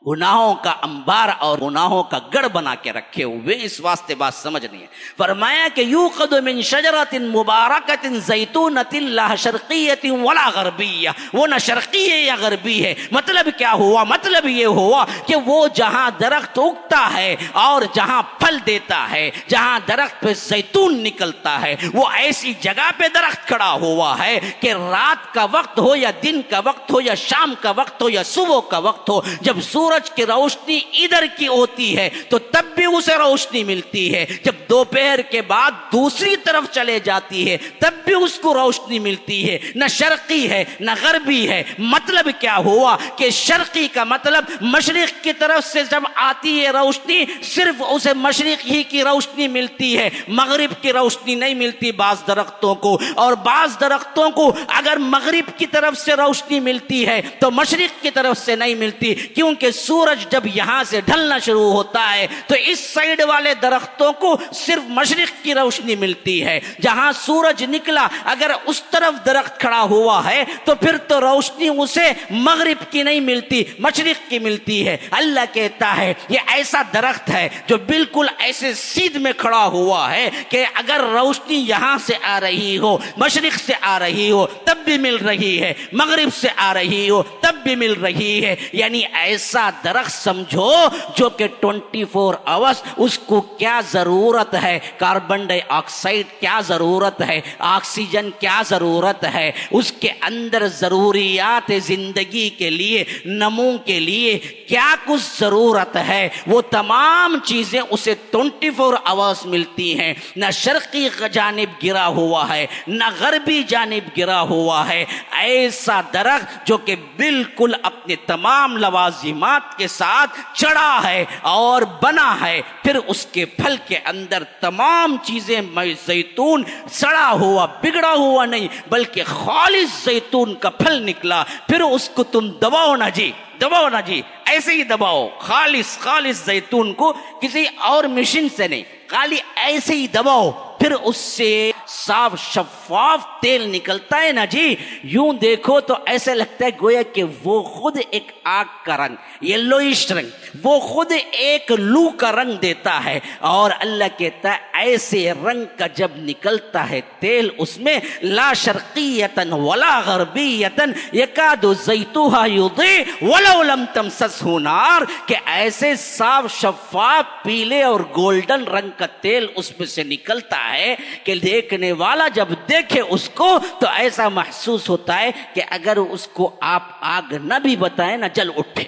گناہوں کا انبار اور گناہوں کا گڑھ بنا کے رکھے ہوئے، اس واسطے بات سمجھ نہیں ہے۔ فرمایا کہ یوقد من شجرۃ مبارکۃ زیتونۃ لا شرقیۃ ولا غربیہ، وہ نہ شرقی ہے یا غربی ہے۔ مطلب کیا ہوا؟ مطلب یہ ہوا کہ وہ جہاں درخت اگتا ہے اور جہاں پھل دیتا ہے، جہاں درخت پہ زیتون نکلتا ہے، وہ ایسی جگہ پہ درخت کھڑا ہوا ہے کہ رات کا وقت ہو یا دن کا وقت ہو یا شام کا وقت ہو یا صبح کا وقت ہو، جب سورج کی روشنی ادھر کی ہوتی ہے تو تب بھی اسے روشنی ملتی ہے، جب دوپہر کے بعد دوسری طرف چلے جاتی ہے تب بھی اس کو روشنی ملتی ہے۔ نہ شرقی ہے نہ غربی ہے۔ مطلب کیا ہوا کہ شرقی کا مطلب مشرق کی طرف سے جب آتی ہے روشنی صرف اسے مشرق ہی کی روشنی ملتی ہے، مغرب کی روشنی نہیں ملتی بعض درختوں کو، اور بعض درختوں کو اگر مغرب کی طرف سے روشنی ملتی ہے تو مشرق کی طرف سے نہیں ملتی، کیونکہ سورج جب یہاں سے ڈھلنا شروع ہوتا ہے تو اس سائیڈ والے درختوں کو صرف مشرق کی روشنی ملتی ہے، جہاں سورج نکلا اگر اس طرف درخت کھڑا ہوا ہے تو پھر تو روشنی اسے مغرب کی نہیں ملتی، مشرق کی ملتی ہے۔ اللہ کہتا ہے یہ ایسا درخت ہے جو بالکل ایسے سیدھ میں کھڑا ہوا ہے کہ اگر روشنی یہاں سے آ رہی ہو، مشرق سے آ رہی ہو تب بھی مل رہی ہے، مغرب سے آ رہی ہو تب بھی مل رہی ہے، یعنی ایسا ایسا درخت سمجھو جو کہ 24 آورس اس کو کیا ضرورت ہے، کاربن ڈائی آکسائڈ کیا ضرورت ہے، آکسیجن کیا ضرورت ہے، اس کے اندر ضروریات زندگی کے لیے، نمو کے لیے کیا کچھ ضرورت ہے، وہ تمام چیزیں اسے 24 آورس ملتی ہیں۔ نہ شرقی جانب گرا ہوا ہے نہ غربی جانب گرا ہوا ہے۔ ایسا درخت جو کہ بالکل اپنے تمام لوازمات کے ساتھ چڑھا ہے اور بنا ہے، پھر اس کے پھل کے اندر تمام چیزیں، زیتون سڑا ہوا بگڑا ہوا نہیں بلکہ خالص زیتون کا پھل نکلا، پھر اس کو تم دباؤ نہ جی، دباؤ نہ جی، ایسے ہی دباؤ، خالص زیتون کو کسی اور مشین سے نہیں، خالی ایسے ہی دباؤ، پھر اس سے صاف شفاف تیل نکلتا ہے نا جی۔ یوں دیکھو تو ایسا لگتا ہے گویا کہ وہ خود ایک آگ کا رنگ، یلوئش رنگ، وہ خود ایک لو کا رنگ دیتا ہے، اور اللہ کہتا ہے ایسے رنگ کا جب نکلتا ہے تیل، اس میں لا شرقیتن ولا غربیتن یکاد زیتوہا یضیء ولو لم تمسسہ نار، کہ ایسے صاف شفاف پیلے اور گولڈن رنگ کا تیل اس میں سے نکلتا ہے کہ دیکھنے والا جب دیکھے اس کو تو ایسا محسوس ہوتا ہے کہ اگر اس کو آپ آگ نہ بھی بتائیں نہ جل اٹھے۔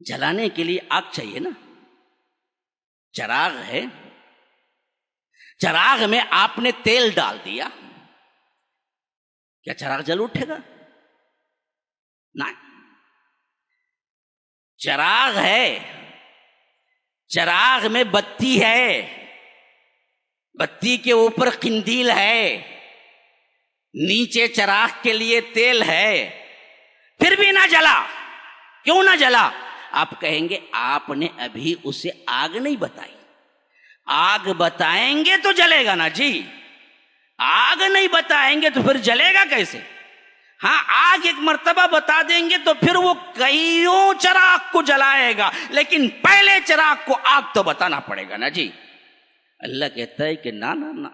جلانے کے لیے آگ چاہیے نا، چراغ ہے، چراغ میں آپ نے تیل ڈال دیا، کیا چراغ جل اٹھے گا؟ نہیں، چراغ ہے، چراغ میں بتی ہے، بتی کے اوپر قندیل ہے، نیچے چراغ کے لیے تیل ہے، پھر بھی نہ جلا۔ کیوں نہ جلا؟ آپ کہیں گے آپ نے ابھی اسے آگ نہیں بتائی، آگ بتائیں گے تو جلے گا نا جی، آگ نہیں بتائیں گے تو پھر جلے گا کیسے؟ ہاں، آگ ایک مرتبہ بتا دیں گے تو پھر وہ کئیوں چراغ کو جلائے گا، لیکن پہلے چراغ کو آگ تو بتانا پڑے گا نا جی۔ اللہ کہتا ہے کہ نہ نہ نہ،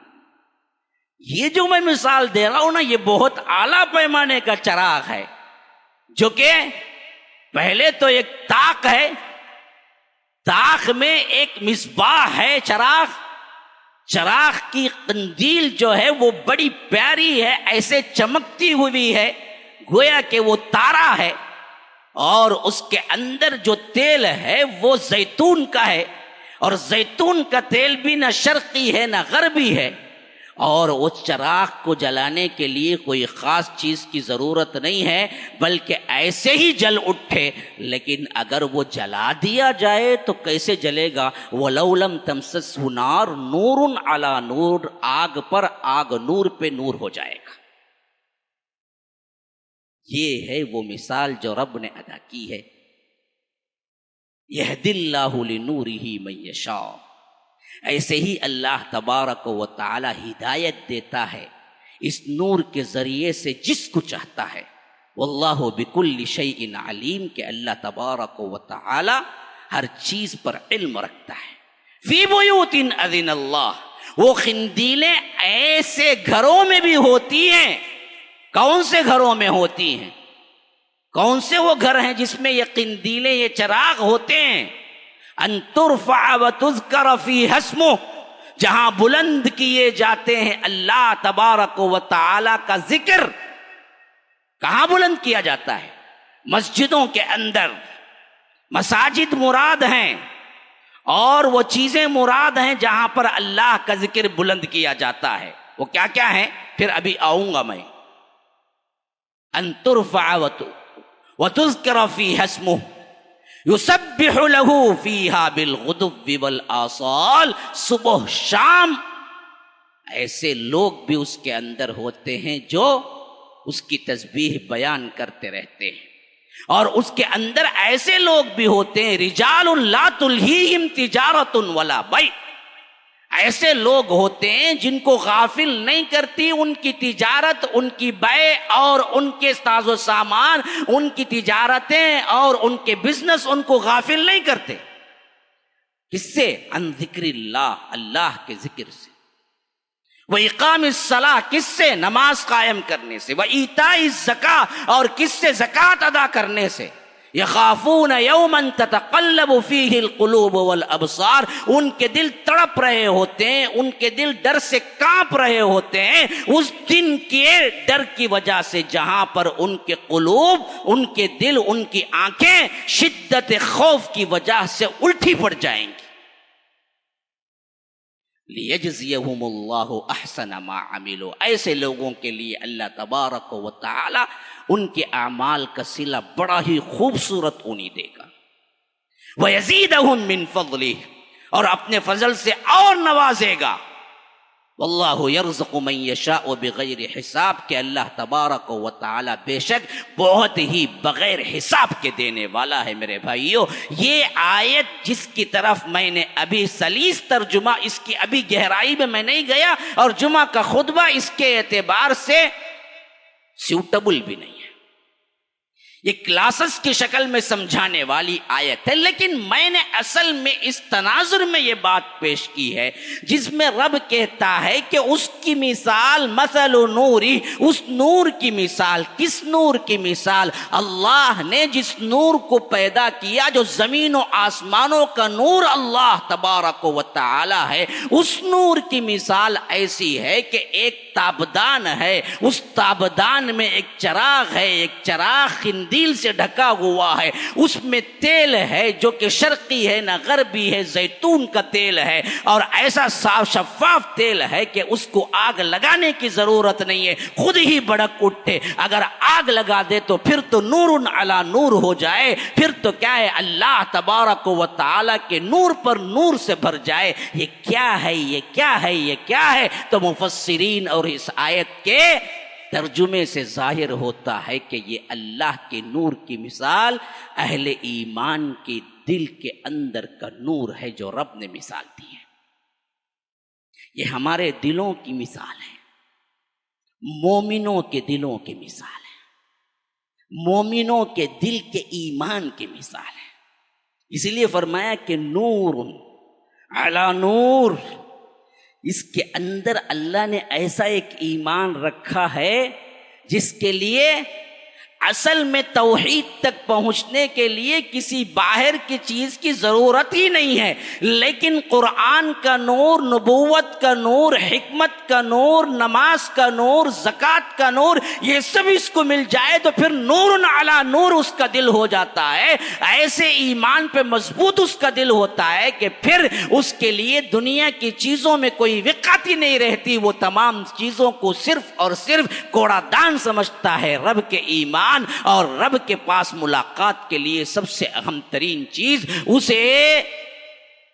یہ جو میں مثال دے رہا ہوں نا، یہ بہت اعلیٰ پیمانے کا چراغ ہے، جو کہ پہلے تو ایک طاق ہے، طاق میں ایک مصباح ہے، چراغ کی قندیل جو ہے وہ بڑی پیاری ہے، ایسے چمکتی ہوئی ہے گویا کہ وہ تارا ہے، اور اس کے اندر جو تیل ہے وہ زیتون کا ہے، اور زیتون کا تیل بھی نہ شرقی ہے نہ غربی ہے، اور اس چراغ کو جلانے کے لیے کوئی خاص چیز کی ضرورت نہیں ہے بلکہ ایسے ہی جل اٹھے۔ لیکن اگر وہ جلا دیا جائے تو کیسے جلے گا؟ وَلَوْ لَمْ تَمْسَسْهُ نَارٌ نُورٌ عَلَى نُور، آگ پر آگ، نور پہ نور ہو جائے گا۔ یہ ہے وہ مثال جو رب نے ادا کی ہے، يَهْدِ اللَّهُ لِنُورِهِ مَن يَشَاءُ۔ ایسے ہی اللہ تبارک و تعالی ہدایت دیتا ہے اس نور کے ذریعے سے جس کو چاہتا ہے۔ واللہ بکل شیء علیم، کہ اللہ تبارک و تعالی ہر چیز پر علم رکھتا ہے۔ فی بیوت اذن اللہ، وہ قندیلیں ایسے گھروں میں بھی ہوتی ہیں۔ کون سے گھروں میں ہوتی ہیں؟ کون سے وہ گھر ہیں جس میں یہ قندیلیں، یہ چراغ ہوتے ہیں؟ ان ترفع وتذکر فیہا اسمہ، جہاں بلند کیے جاتے ہیں اللہ تبارک و تعالی کا ذکر۔ کہاں بلند کیا جاتا ہے؟ مسجدوں کے اندر۔ مساجد مراد ہیں اور وہ چیزیں مراد ہیں جہاں پر اللہ کا ذکر بلند کیا جاتا ہے۔ وہ کیا کیا ہیں پھر ابھی آؤں گا میں۔ ان ترفع وتذکر فیہا اسمہ یسبح لہ فیہا بالغدو والآصال، صبح شام ایسے لوگ بھی اس کے اندر ہوتے ہیں جو اس کی تسبیح بیان کرتے رہتے ہیں، اور اس کے اندر ایسے لوگ بھی ہوتے ہیں رجال لا تلہیہم تجارت ولا بیع، ایسے لوگ ہوتے ہیں جن کو غافل نہیں کرتی ان کی تجارت، ان کی بیع اور ان کے ساز و سامان، ان کی تجارتیں اور ان کے بزنس ان کو غافل نہیں کرتے۔ کس سے؟ عن ذکر اللہ، اللہ کے ذکر سے۔ وَإِقَامِ الصَّلَاةِ، کس سے؟ نماز قائم کرنے سے۔ وَإِيتَاءِ الزَّکاۃ، اور کس سے؟ زکوٰۃ ادا کرنے سے۔ یخافون یوما تتقلب فیہ القلوب والابصار، ان کے دل تڑپ رہے ہوتے ہیں، ان کے دل ڈر سے کانپ رہے ہوتے ہیں اس دن کے ڈر کی وجہ سے جہاں پر ان کے قلوب، ان کے دل، ان کی آنکھیں شدت خوف کی وجہ سے الٹی پڑ جائیں گی۔ لیجزیہم اللہ احسن ما عملوا، ایسے لوگوں کے لیے اللہ تبارک و تعالی ان کے اعمال کا صلہ بڑا ہی خوبصورت انہیں دے گا۔ وَيَزِيدَهُم مِّن فَضْلِهِ، اور اپنے فضل سے اور نوازے گا۔ واللہ یرزق من یشاء بغیر حساب، کہ اللہ تبارک و تعالی بے شک بہت ہی بغیر حساب کے دینے والا ہے۔ میرے بھائیو، یہ آیت جس کی طرف میں نے ابھی سلیس ترجمہ، اس کی ابھی گہرائی میں نہیں گیا، اور جمعہ کا خطبہ اس کے اعتبار سے سیوٹیبل بھی نہیں ہے، یہ کلاسز کی شکل میں سمجھانے والی آیت ہے، لیکن میں نے اصل میں اس تناظر میں یہ بات پیش کی ہے جس میں رب کہتا ہے کہ اس کی مثال مثل نوری، اس نور کی مثال، کس نور کی مثال؟ اللہ نے جس نور کو پیدا کیا، جو زمین و آسمانوں کا نور اللہ تبارک و تعالی ہے، اس نور کی مثال ایسی ہے کہ ایک تابدان ہے، اس تابدان میں ایک چراغ ہے، ایک چراغ خندیل سے ڈھکا ہوا ہے، اس میں تیل ہے جو کہ شرقی ہے نہ غربی ہے، زیتون کا تیل ہے، اور ایسا صاف شفاف تیل ہے کہ اس کو آگ لگانے کی ضرورت نہیں ہے، خود ہی بھڑک اٹھے۔ اگر آگ لگا دے تو پھر تو نور علی نور ہو جائے، پھر تو کیا ہے، اللہ تبارک و تعالی کے نور پر نور سے بھر جائے۔ یہ کیا ہے، یہ کیا ہے، یہ کیا ہے؟ تو مفسرین اور اس آیت کے ترجمے سے ظاہر ہوتا ہے کہ یہ اللہ کے نور کی مثال اہل ایمان کے دل کے اندر کا نور ہے جو رب نے مثال دی ہے۔ یہ ہمارے دلوں کی مثال ہے، مومنوں کے دلوں کی مثال ہے، مومنوں کے دل کے ایمان کی مثال ہے۔ اس لیے فرمایا کہ نور علی نور، اس کے اندر اللہ نے ایسا ایک ایمان رکھا ہے جس کے لیے اصل میں توحید تک پہنچنے کے لیے کسی باہر کی چیز کی ضرورت ہی نہیں ہے، لیکن قرآن کا نور، نبوت کا نور، حکمت کا نور، نماز کا نور، زکوٰۃ کا نور، یہ سب اس کو مل جائے تو پھر نور علی نور اس کا دل ہو جاتا ہے۔ ایسے ایمان پہ مضبوط اس کا دل ہوتا ہے کہ پھر اس کے لیے دنیا کی چیزوں میں کوئی وقت ہی نہیں رہتی، وہ تمام چیزوں کو صرف اور صرف کوڑا دان سمجھتا ہے۔ رب کے ایمان اور رب کے پاس ملاقات کے لیے سب سے اہم ترین چیز اسے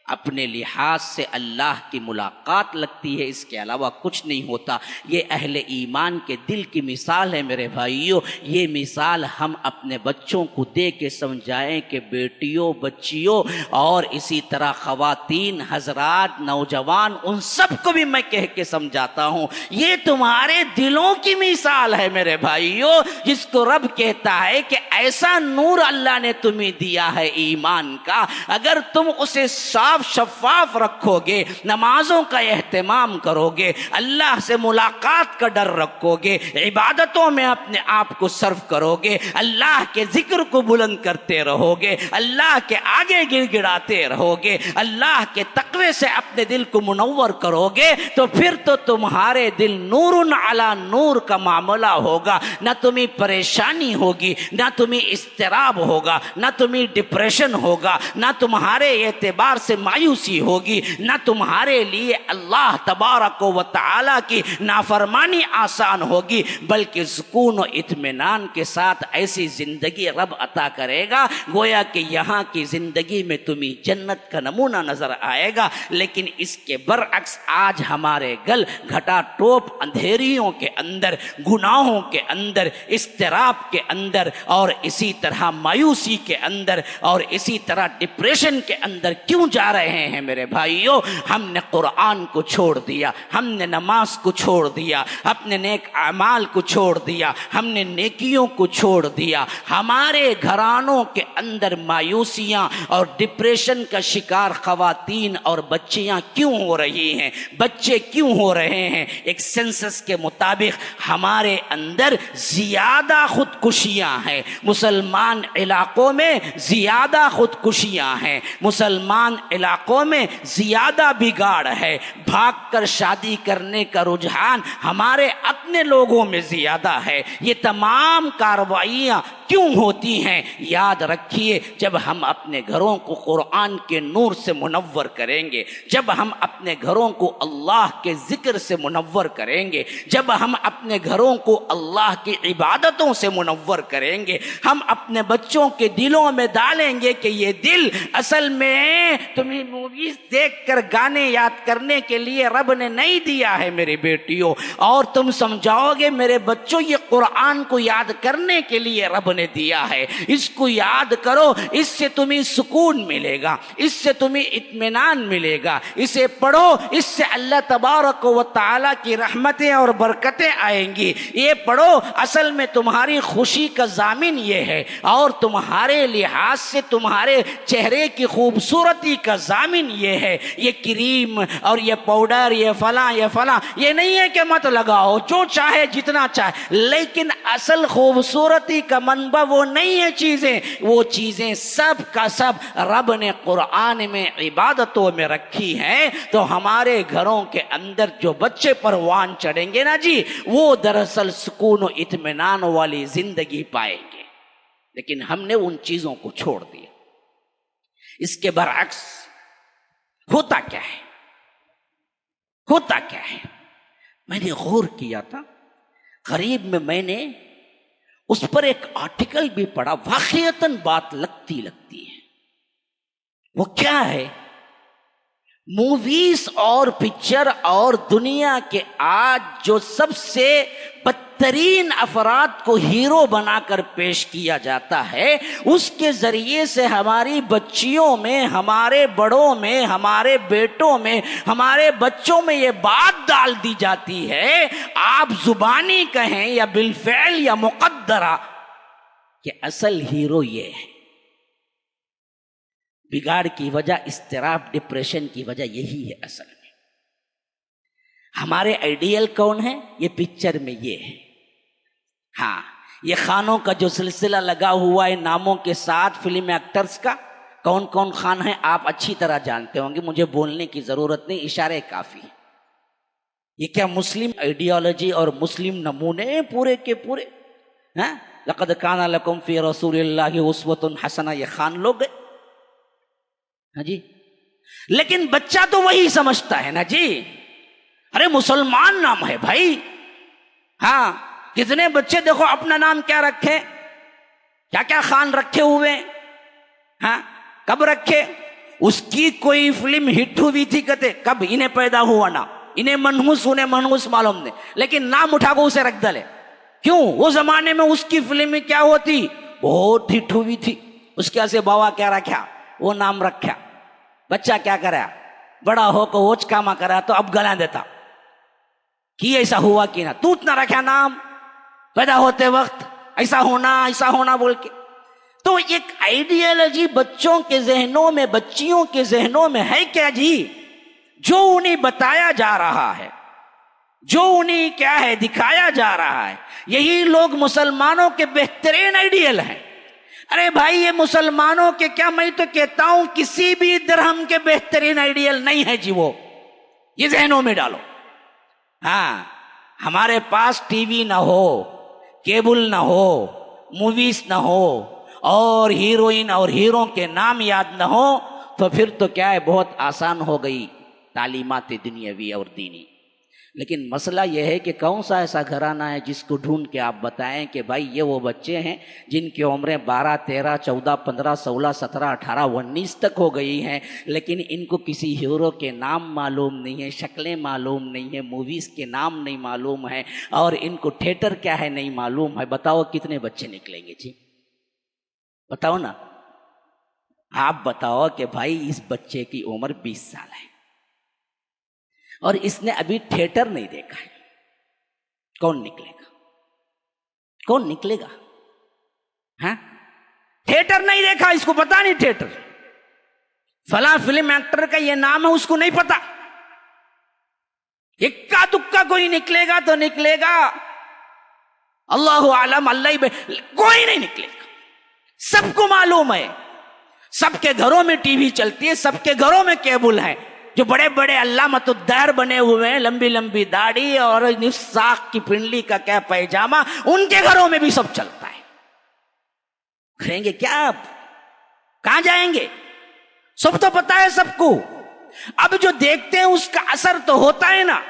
اپنے لحاظ سے اللہ کی ملاقات لگتی ہے، اس کے علاوہ کچھ نہیں ہوتا۔ یہ اہل ایمان کے دل کی مثال ہے میرے بھائیوں۔ یہ مثال ہم اپنے بچوں کو دے کے سمجھائیں کہ بیٹیوں، بچیوں، اور اسی طرح خواتین، حضرات، نوجوان، ان سب کو بھی میں کہہ کے سمجھاتا ہوں، یہ تمہارے دلوں کی مثال ہے میرے بھائیوں، جس کو رب کہتا ہے کہ ایسا نور اللہ نے تمہیں دیا ہے ایمان کا، اگر تم اسے صاف شفاف رکھو گے، نمازوں کا اہتمام کرو گے، اللہ سے ملاقات کا ڈر رکھو گے، عبادتوں میں اپنے آپ کو صرف کرو گے، اللہ کے ذکر کو بلند کرتے رہو گے، اللہ کے آگے گڑ گڑاتے رہو گے، اللہ کے تقوی سے اپنے دل کو منور کرو گے، تو پھر تو تمہارے دل نور علی نور کا معاملہ ہوگا، نہ تمہیں پریشانی ہوگی، نہ تمہیں اضطراب ہوگا، نہ تمہیں ڈپریشن ہوگا، نہ تمہارے اعتبار سے مایوسی ہوگی، نہ تمہارے لیے اللہ تبارک و تعالی کی نافرمانی آسان ہوگی، بلکہ سکون و اطمینان کے ساتھ ایسی زندگی رب عطا کرے گا گویا کہ یہاں کی زندگی میں تمہیں جنت کا نمونہ نظر آئے گا۔ لیکن اس کے برعکس آج ہمارے گل گھٹا ٹوپ اندھیریوں کے اندر، گناہوں کے اندر، اضطراب کے اندر، اور اسی طرح مایوسی کے اندر، اور اسی طرح ڈپریشن کے اندر کیوں جا رہے ہیں میرے بھائیوں، ہم نے قرآن کو چھوڑ دیا، ہم نے نماز کو چھوڑ دیا، اپنے نیک اعمال کو چھوڑ دیا، ہم نے نیکیوں کو چھوڑ دیا۔ ہمارے گھرانوں کے اندر مایوسیاں اور ڈپریشن کا شکار خواتین اور بچیاں کیوں ہو رہی ہیں، بچے کیوں ہو رہے ہیں؟ ایک سینسس کے مطابق ہمارے اندر زیادہ خودکشیاں ہیں، مسلمان علاقوں میں زیادہ خودکشیاں ہیں، مسلمان علاقوں میں زیادہ بگاڑ ہے، بھاگ کر شادی کرنے کا رجحان ہمارے اپنے لوگوں میں زیادہ ہے۔ یہ تمام کارروائیاں کیوں ہوتی ہیں؟ یاد رکھیے، جب ہم اپنے گھروں کو قرآن کے نور سے منور کریں گے، جب ہم اپنے گھروں کو اللہ کے ذکر سے منور کریں گے، جب ہم اپنے گھروں کو اللہ کی عبادتوں سے منور کریں گے، ہم اپنے بچوں کے دلوں میں ڈالیں گے کہ یہ دل اصل میں تمہیں موویز دیکھ کر گانے یاد کرنے کے لیے رب نے نہیں دیا ہے میری بیٹیوں، اور تم سمجھاؤ گے میرے بچوں یہ قرآن کو یاد کرنے کے لیے رب نے دیا ہے، اس کو یاد کرو، اس سے تمہیں سکون ملے گا، اس سے تمہیں اطمینان ملے گا، اسے پڑھو، اس سے اللہ تبارک و تعالی کی رحمتیں اور برکتیں آئیں گی، یہ پڑھو، اصل میں تمہاری خوشی کا ضامن یہ ہے، اور تمہارے لحاظ سے تمہارے چہرے کی خوبصورتی کا ضامن یہ ہے۔ یہ کریم اور یہ پاؤڈر، یہ فلاں یہ نہیں ہے کہ مت لگاؤ، جو چاہے جتنا چاہے، لیکن اصل خوبصورتی کا منبع وہ نہیں ہے چیزیں، وہ چیزیں سب کا سب رب نے قرآن میں عبادتوں میں رکھی ہیں۔ تو ہمارے گھروں کے اندر جو بچے پروان چڑھیں گے نا جی، وہ دراصل سکون و اطمینان والی زندگی پائیں گے، لیکن ہم نے ان چیزوں کو چھوڑ دیا۔ اس کے برعکس ہوتا کیا ہے؟ ہوتا کیا ہے؟ میں نے غور کیا تھا، قریب میں نے اس پر ایک آرٹیکل بھی پڑھا، واقعتاً بات لگتی ہے۔ وہ کیا ہے؟ موویز اور پکچر اور دنیا کے آج جو سب سے بدترین افراد کو ہیرو بنا کر پیش کیا جاتا ہے، اس کے ذریعے سے ہماری بچیوں میں، ہمارے بڑوں میں، ہمارے بیٹوں میں، ہمارے بچوں میں یہ بات ڈال دی جاتی ہے، آپ زبانی کہیں یا بالفعل یا مقدرہ، کہ اصل ہیرو یہ ہے۔ بگاڑ کی وجہ، اضطراب، ڈپریشن کی وجہ یہی ہے اصل میں۔ ہمارے آئیڈیل کون ہے؟ یہ پکچر میں یہ ہے۔ ہاں، یہ خانوں کا جو سلسلہ لگا ہوا ہے ناموں کے ساتھ فلم ایکٹرز کا، کون کون خان ہیں آپ اچھی طرح جانتے ہوں گے، مجھے بولنے کی ضرورت نہیں، اشارے کافی ہیں۔ یہ کیا مسلم آئیڈیالوجی اور مسلم نمونے پورے کے پورے؟ ہاں، لقد کان لکم فی رسول اللہ اسوۃ حسنہ، یہ خان لوگ گئے ہاں جی۔ لیکن بچہ تو وہی سمجھتا ہے نا جی، ارے مسلمان نام ہے بھائی۔ ہاں، کتنے بچے دیکھو اپنا نام کیا رکھے، کیا کیا خان رکھے ہوئے، ہاں کب رکھے؟ اس کی کوئی فلم ہٹ ہوئی تھی کہتے کب انہیں پیدا ہوا نا، انہیں منحوس معلوم نہیں، لیکن نام اٹھا کو اسے رکھ ڈالے۔ کیوں؟ وہ زمانے میں اس کی فلم میں کیا ہوتی، بہت ہٹ ہوئی تھی، اس کے سے بابا کیا رکھا، وہ نام رکھا۔ بچہ کیا کرا، بڑا ہو کو اوچ کاما کرا تو اب گلا دیتا کہ ایسا ہوا کہ نہ تو اتنا رکھا نام پیدا ہوتے وقت، ایسا ہونا بول کے۔ تو ایک آئیڈیالوجی بچوں کے ذہنوں میں، بچیوں کے ذہنوں میں ہے کیا جی، جو انہیں بتایا جا رہا ہے، جو انہیں کیا ہے دکھایا جا رہا ہے، یہی لوگ مسلمانوں کے بہترین آئیڈیل ہیں۔ ارے بھائی یہ مسلمانوں کے کیا، میں تو کہتا ہوں کسی بھی درہم کے بہترین آئیڈیل نہیں ہے جی، وہ یہ ذہنوں میں ڈالو۔ ہاں، ہمارے پاس ٹی وی نہ ہو، کیبل نہ ہو، موویز نہ ہو، اور ہیروئن اور ہیرو کے نام یاد نہ ہو، تو پھر تو کیا ہے بہت آسان ہو گئی تعلیمات دنیاوی اور دینی۔ لیکن مسئلہ یہ ہے کہ کون سا ایسا گھرانہ ہے جس کو ڈھونڈ کے آپ بتائیں کہ بھائی یہ وہ بچے ہیں جن کی عمریں 12، 13، 14، 15، 16، 17، 18، 19 تک ہو گئی ہیں، لیکن ان کو کسی ہیرو کے نام معلوم نہیں ہے، شکلیں معلوم نہیں ہیں، موویز کے نام نہیں معلوم ہے، اور ان کو تھیٹر کیا ہے نہیں معلوم ہے۔ بتاؤ کتنے بچے نکلیں گے جی، بتاؤ نا۔ آپ بتاؤ کہ بھائی اس بچے کی عمر 20 سال ہے اور اس نے ابھی تھیٹر نہیں دیکھا ہے، کون نکلے گا؟ کون نکلے گا؟ ہاں، تھیٹر نہیں دیکھا، اس کو پتا نہیں تھیٹر، فلاں فلم ایکٹر کا یہ نام ہے اس کو نہیں پتا، اکا دکا کوئی نکلے گا تو نکلے گا، اللہ عالم، اللہ کوئی نہیں نکلے گا۔ سب کو معلوم ہے، سب کے گھروں میں ٹی وی چلتی ہے، سب کے گھروں میں کیبل ہے، جو بڑے بڑے علامت الدہر بنے ہوئے ہیں، لمبی لمبی داڑھی اور نصف ساق کی پنڈلی کا کیا پیجامہ، ان کے گھروں میں بھی سب چلتا ہے۔ کریں گے کیا؟ آپ کہاں جائیں گے؟ سب تو پتا ہے سب کو۔ اب جو دیکھتے ہیں اس کا اثر تو ہوتا ہے نا،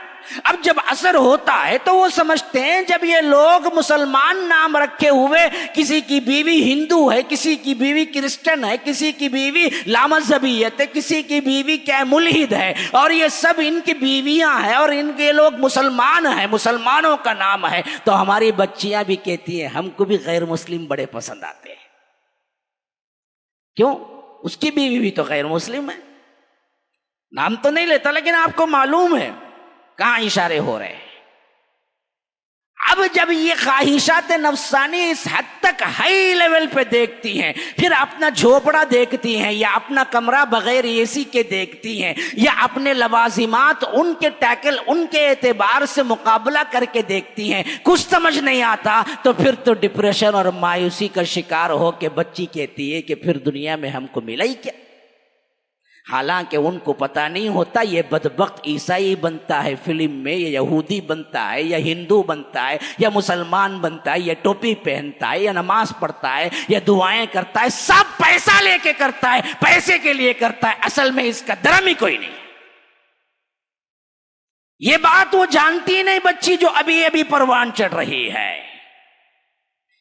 اب جب اثر ہوتا ہے تو وہ سمجھتے ہیں جب یہ لوگ مسلمان نام رکھے ہوئے، کسی کی بیوی ہندو ہے، کسی کی بیوی کرسچن ہے، کسی کی بیوی لامذہبیت ہے، کسی کی بیوی کیا ملحد ہے، اور یہ سب ان کی بیویاں ہیں اور ان کے لوگ مسلمان ہیں، مسلمانوں کا نام ہے، تو ہماری بچیاں بھی کہتی ہیں ہم کو بھی غیر مسلم بڑے پسند آتے ہیں۔ کیوں؟ اس کی بیوی بھی تو غیر مسلم ہے، نام تو نہیں لیتا لیکن آپ کو معلوم ہے کہاں اشارے ہو رہے ہیں۔ اب جب یہ خواہشات نفسانی اس حد تک ہائی لیول پہ دیکھتی ہیں، پھر اپنا جھوپڑا دیکھتی ہیں یا اپنا کمرہ بغیر اے سی کے دیکھتی ہیں، یا اپنے لوازمات ان کے ٹیکل ان کے اعتبار سے مقابلہ کر کے دیکھتی ہیں، کچھ سمجھ نہیں آتا تو پھر تو ڈپریشن اور مایوسی کا شکار ہو کے بچی کہتی ہے کہ پھر دنیا میں ہم کو ملا ہی کیا؟ حالانکہ ان کو پتہ نہیں ہوتا یہ بدبخت عیسائی بنتا ہے فلم میں، یا یہودی بنتا ہے، یا ہندو بنتا ہے، یا مسلمان بنتا ہے، یا ٹوپی پہنتا ہے، یا نماز پڑھتا ہے، یا دعائیں کرتا ہے، سب پیسہ لے کے کرتا ہے، پیسے کے لیے کرتا ہے، اصل میں اس کا درم ہی کوئی نہیں۔ یہ بات وہ جانتی نہیں بچی جو ابھی ابھی پروان چڑھ رہی ہے،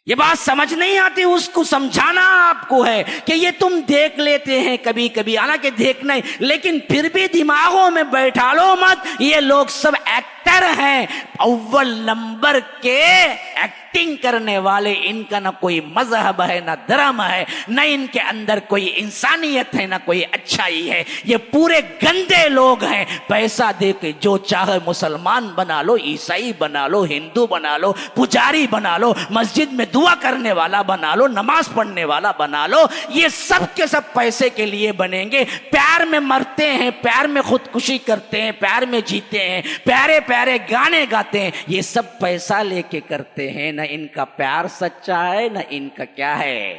یہ بات سمجھ نہیں آتی، اس کو سمجھانا آپ کو ہے کہ یہ تم دیکھ لیتے ہیں کبھی کبھی، حالانکہ دیکھنا ہی، لیکن پھر بھی دماغوں میں بیٹھا لو مت یہ لوگ سب ایکٹر ہیں، اول نمبر کے ایکٹنگ کرنے والے، ان کا نہ کوئی مذہب ہے نہ دھرم ہے، نہ ان کے اندر کوئی انسانیت ہے نہ کوئی اچھائی ہے، یہ پورے گندے لوگ ہیں، پیسہ دے کے جو چاہے مسلمان بنا لو، عیسائی بنا لو، ہندو بنا لو، پجاری بنا لو، مسجد میں دعا کرنے والا بنا لو، نماز پڑھنے والا بنا لو، یہ سب کے سب پیسے کے لیے بنیں گے، پیار میں مرتے ہیں، پیار میں خودکشی کرتے ہیں، پیار میں جیتے ہیں، پیارے پیارے گانے گاتے ہیں، یہ سب پیسہ لے کے کرتے ہیں، نہ ان کا پیار سچا ہے نہ ان کا کیا ہے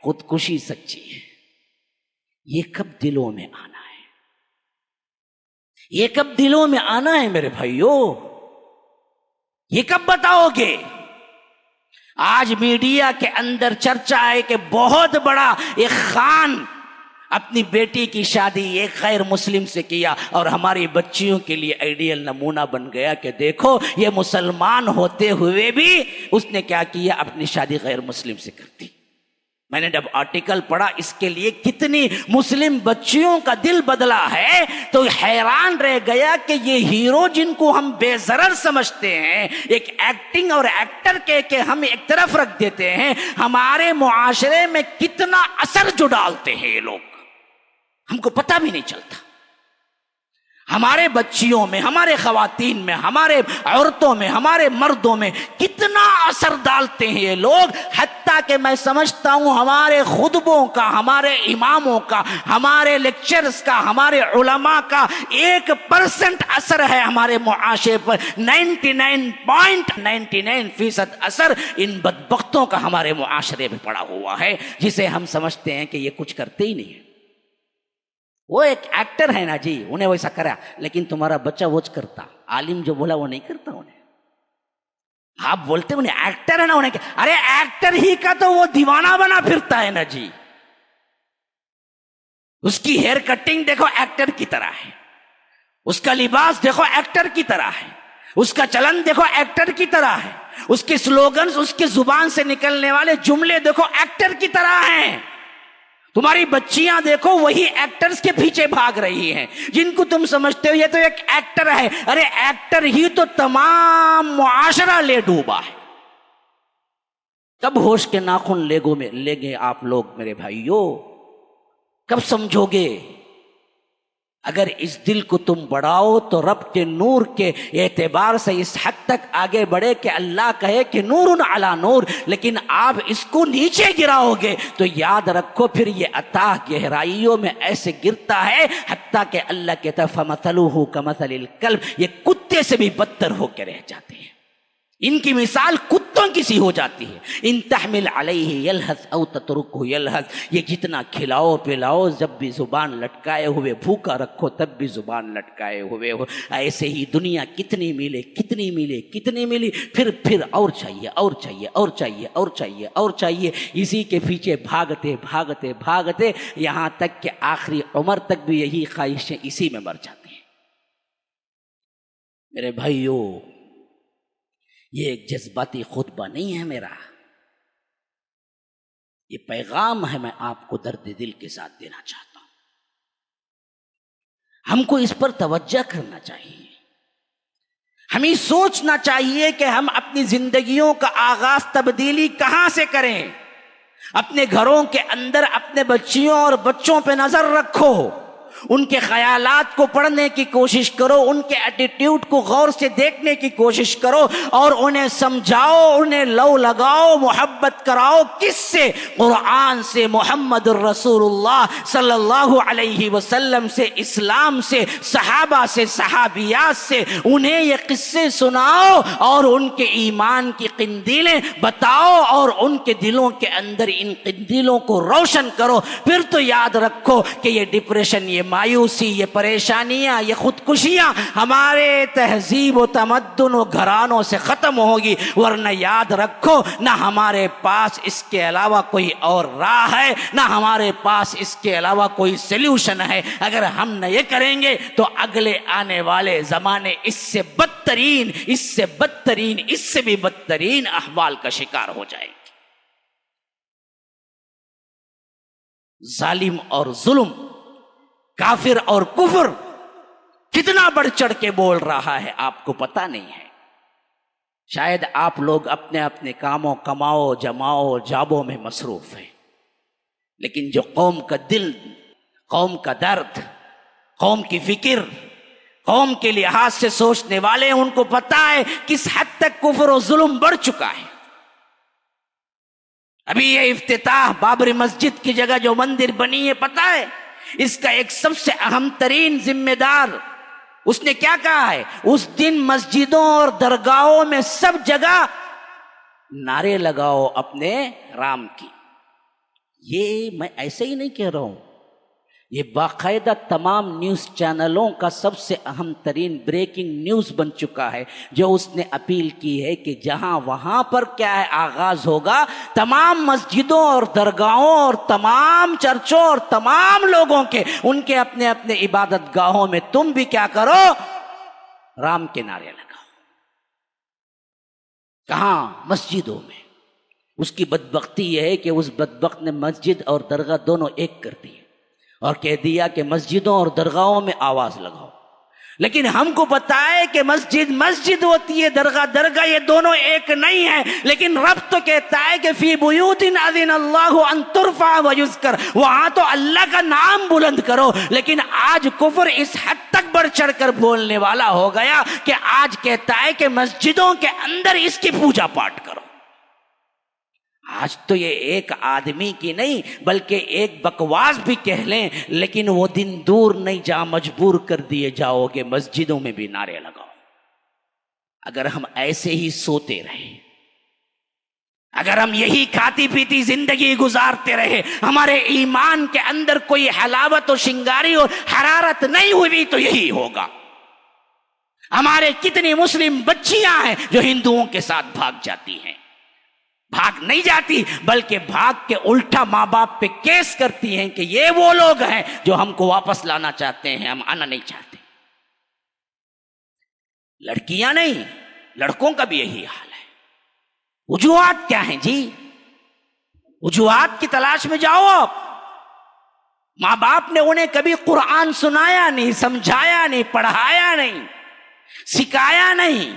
خودکشی سچی ہے۔ یہ کب دلوں میں آنا ہے؟ یہ کب دلوں میں آنا ہے میرے بھائیوں؟ یہ کب بتاؤ گے؟ آج میڈیا کے اندر چرچا ہے کہ بہت بڑا ایک خان اپنی بیٹی کی شادی ایک غیر مسلم سے کیا اور ہماری بچیوں کے لیے آئیڈیل نمونہ بن گیا کہ دیکھو یہ مسلمان ہوتے ہوئے بھی اس نے کیا کیا، اپنی شادی غیر مسلم سے کر دی۔ میں نے جب آرٹیکل پڑھا اس کے لیے کتنی مسلم بچیوں کا دل بدلا ہے تو حیران رہ گیا کہ یہ ہیرو جن کو ہم بے ضرر سمجھتے ہیں، ایک ایکٹنگ اور ایکٹر کے ہم ایک طرف رکھ دیتے ہیں، ہمارے معاشرے میں کتنا اثر جو ڈالتے ہیں یہ لوگ ہم کو پتہ بھی نہیں چلتا۔ ہمارے بچیوں میں، ہمارے خواتین میں، ہمارے عورتوں میں، ہمارے مردوں میں کتنا اثر ڈالتے ہیں یہ لوگ، حتیٰ کہ میں سمجھتا ہوں ہمارے خطبوں کا، ہمارے اماموں کا، ہمارے لیکچرز کا، ہمارے علماء کا 1% اثر ہے ہمارے معاشرے پر، 99.99% اثر ان بدبختوں کا ہمارے معاشرے میں پڑا ہوا ہے، جسے ہم سمجھتے ہیں کہ یہ کچھ کرتے ہی نہیں ہے۔ وہ ایک ایکٹر ہے نا جی، انہیں ویسا کرا، لیکن تمہارا بچہ وہ کرتا، عالم جو بولا وہ نہیں کرتا انہیں۔ آپ بولتے انہیں ایکٹر ہے نا، انہیں ارے ایکٹر ہی کا تو وہ دیوانہ بنا پھرتا ہے نا جی، اس کی ہیئر کٹنگ دیکھو ایکٹر کی طرح ہے، اس کا لباس دیکھو ایکٹر کی طرح ہے، اس کا چلن دیکھو ایکٹر کی طرح ہے، اس کے سلوگنز، اس کی زبان سے نکلنے والے جملے دیکھو ایکٹر کی طرح ہیں۔ تمہاری بچیاں دیکھو وہی ایکٹرز کے پیچھے بھاگ رہی ہیں جن کو تم سمجھتے ہو یہ تو ایک ایکٹر ہے، ارے ایکٹر ہی تو تمام معاشرہ لے ڈوبا ہے۔ کب ہوش کے ناخن لے گے آپ لوگ میرے بھائیوں؟ کب سمجھو گے؟ اگر اس دل کو تم بڑھاؤ تو رب کے نور کے اعتبار سے اس حد تک آگے بڑھے کہ اللہ کہے کہ نور علی نور، لیکن آپ اس کو نیچے گراؤ گے تو یاد رکھو پھر یہ عطا گہرائیوں میں ایسے گرتا ہے حتیٰ کہ اللہ کے طرف مثلہ کمثل الکلب، یہ کتے سے بھی بدتر ہو کے رہ جاتے ہیں، ان کی مثال کتوں کی سی ہو جاتی ہے۔ ان تحمل علیہ یلہث او تترکہ یلہث، یہ جتنا کھلاؤ پلاؤ جب بھی زبان لٹکائے ہوئے، بھوکا رکھو تب بھی زبان لٹکائے ہوئے ہو، ایسے ہی دنیا کتنی ملے کتنی ملے کتنی ملی، پھر اور چاہیے اور چاہیے اور چاہیے اور چاہیے اور چاہیے، اسی کے پیچھے بھاگتے بھاگتے بھاگتے یہاں تک کہ آخری عمر تک بھی یہی خواہشیں اسی میں مر جاتی ہیں۔ میرے بھائیو، یہ ایک جذباتی خطبہ نہیں ہے میرا، یہ پیغام ہے، میں آپ کو درد دل کے ساتھ دینا چاہتا ہوں۔ ہم کو اس پر توجہ کرنا چاہیے، ہمیں سوچنا چاہیے کہ ہم اپنی زندگیوں کا آغاز تبدیلی کہاں سے کریں۔ اپنے گھروں کے اندر اپنے بچیوں اور بچوں پہ نظر رکھو، ان کے خیالات کو پڑھنے کی کوشش کرو، ان کے ایٹیٹیوڈ کو غور سے دیکھنے کی کوشش کرو اور انہیں سمجھاؤ، انہیں لو لگاؤ، محبت کراؤ۔ کس سے؟ قرآن سے، محمد الرسول اللہ صلی اللہ علیہ وسلم سے، اسلام سے، صحابہ سے، صحابیات سے۔ انہیں یہ قصے سناؤ اور ان کے ایمان کی قندیلیں بتاؤ اور ان کے دلوں کے اندر ان قندیلوں کو روشن کرو۔ پھر تو یاد رکھو کہ یہ ڈپریشن، یہ مایوسی، یہ پریشانیاں، یہ خودکشیاں ہمارے تہذیب و تمدن و گھرانوں سے ختم ہوگی، ورنہ یاد رکھو نہ ہمارے پاس اس کے علاوہ کوئی اور راہ ہے، نہ ہمارے پاس اس کے علاوہ کوئی سلیوشن ہے۔ اگر ہم نہ یہ کریں گے تو اگلے آنے والے زمانے اس سے بدترین، اس سے بدترین، اس سے بھی بدترین احوال کا شکار ہو جائے گی۔ ظالم اور ظلم، کافر اور کفر کتنا بڑھ چڑھ کے بول رہا ہے آپ کو پتہ نہیں ہے۔ شاید آپ لوگ اپنے اپنے کاموں، کماؤ جماؤ جابوں میں مصروف ہیں، لیکن جو قوم کا دل، قوم کا درد، قوم کی فکر، قوم کے لحاظ سے سوچنے والے، ان کو پتہ ہے کس حد تک کفر و ظلم بڑھ چکا ہے۔ ابھی یہ افتتاح بابری مسجد کی جگہ جو مندر بنی ہے، پتہ ہے اس کا ایک سب سے اہم ترین ذمہ دار اس نے کیا کہا ہے؟ اس دن مسجدوں اور درگاہوں میں سب جگہ نعرے لگاؤ اپنے رام کی۔ یہ میں ایسے ہی نہیں کہہ رہا ہوں، یہ باقاعدہ تمام نیوز چینلوں کا سب سے اہم ترین بریکنگ نیوز بن چکا ہے، جو اس نے اپیل کی ہے کہ جہاں وہاں پر کیا ہے آغاز ہوگا، تمام مسجدوں اور درگاہوں اور تمام چرچوں اور تمام لوگوں کے، ان کے اپنے اپنے عبادت گاہوں میں تم بھی کیا کرو؟ رام کے نعرے لگاؤ۔ کہاں؟ مسجدوں میں۔ اس کی بدبختی یہ ہے کہ اس بدبخت نے مسجد اور درگاہ دونوں ایک کر دی اور کہہ دیا کہ مسجدوں اور درگاہوں میں آواز لگاؤ۔ لیکن ہم کو پتہ ہے کہ مسجد مسجد ہوتی ہے، درگاہ درگاہ، یہ دونوں ایک نہیں ہیں۔ لیکن رب تو کہتا ہے کہ فی بیوت اذن اللہ ان ترفع ویذکر، وہاں تو اللہ کا نام بلند کرو۔ لیکن آج کفر اس حد تک بڑھ چڑھ کر بولنے والا ہو گیا کہ آج کہتا ہے کہ مسجدوں کے اندر اس کی پوجا پاٹ کرو۔ آج تو یہ ایک آدمی کی نہیں بلکہ ایک بکواس بھی کہہ لیں، لیکن وہ دن دور نہیں جہاں مجبور کر دیے جاؤ گے مسجدوں میں بھی نعرے لگاؤ۔ اگر ہم ایسے ہی سوتے رہے، اگر ہم یہی کھاتی پیتی زندگی گزارتے رہے، ہمارے ایمان کے اندر کوئی حلاوت و شنگاری اور حرارت نہیں ہوئی تو یہی ہوگا۔ ہمارے کتنی مسلم بچیاں ہیں جو ہندوؤں کے ساتھ بھاگ جاتی ہیں، بھاگ نہیں جاتی بلکہ بھاگ کے الٹا ماں باپ پہ کیس کرتی ہیں کہ یہ وہ لوگ ہیں جو ہم کو واپس لانا چاہتے ہیں، ہم آنا نہیں چاہتے۔ لڑکیاں نہیں، لڑکوں کا بھی یہی حال ہے۔ وجوہات کیا ہیں جی؟ وجوہات کی تلاش میں جاؤ آپ۔ ماں باپ نے انہیں کبھی قرآن سنایا نہیں، سمجھایا نہیں، پڑھایا نہیں، سکھایا نہیں،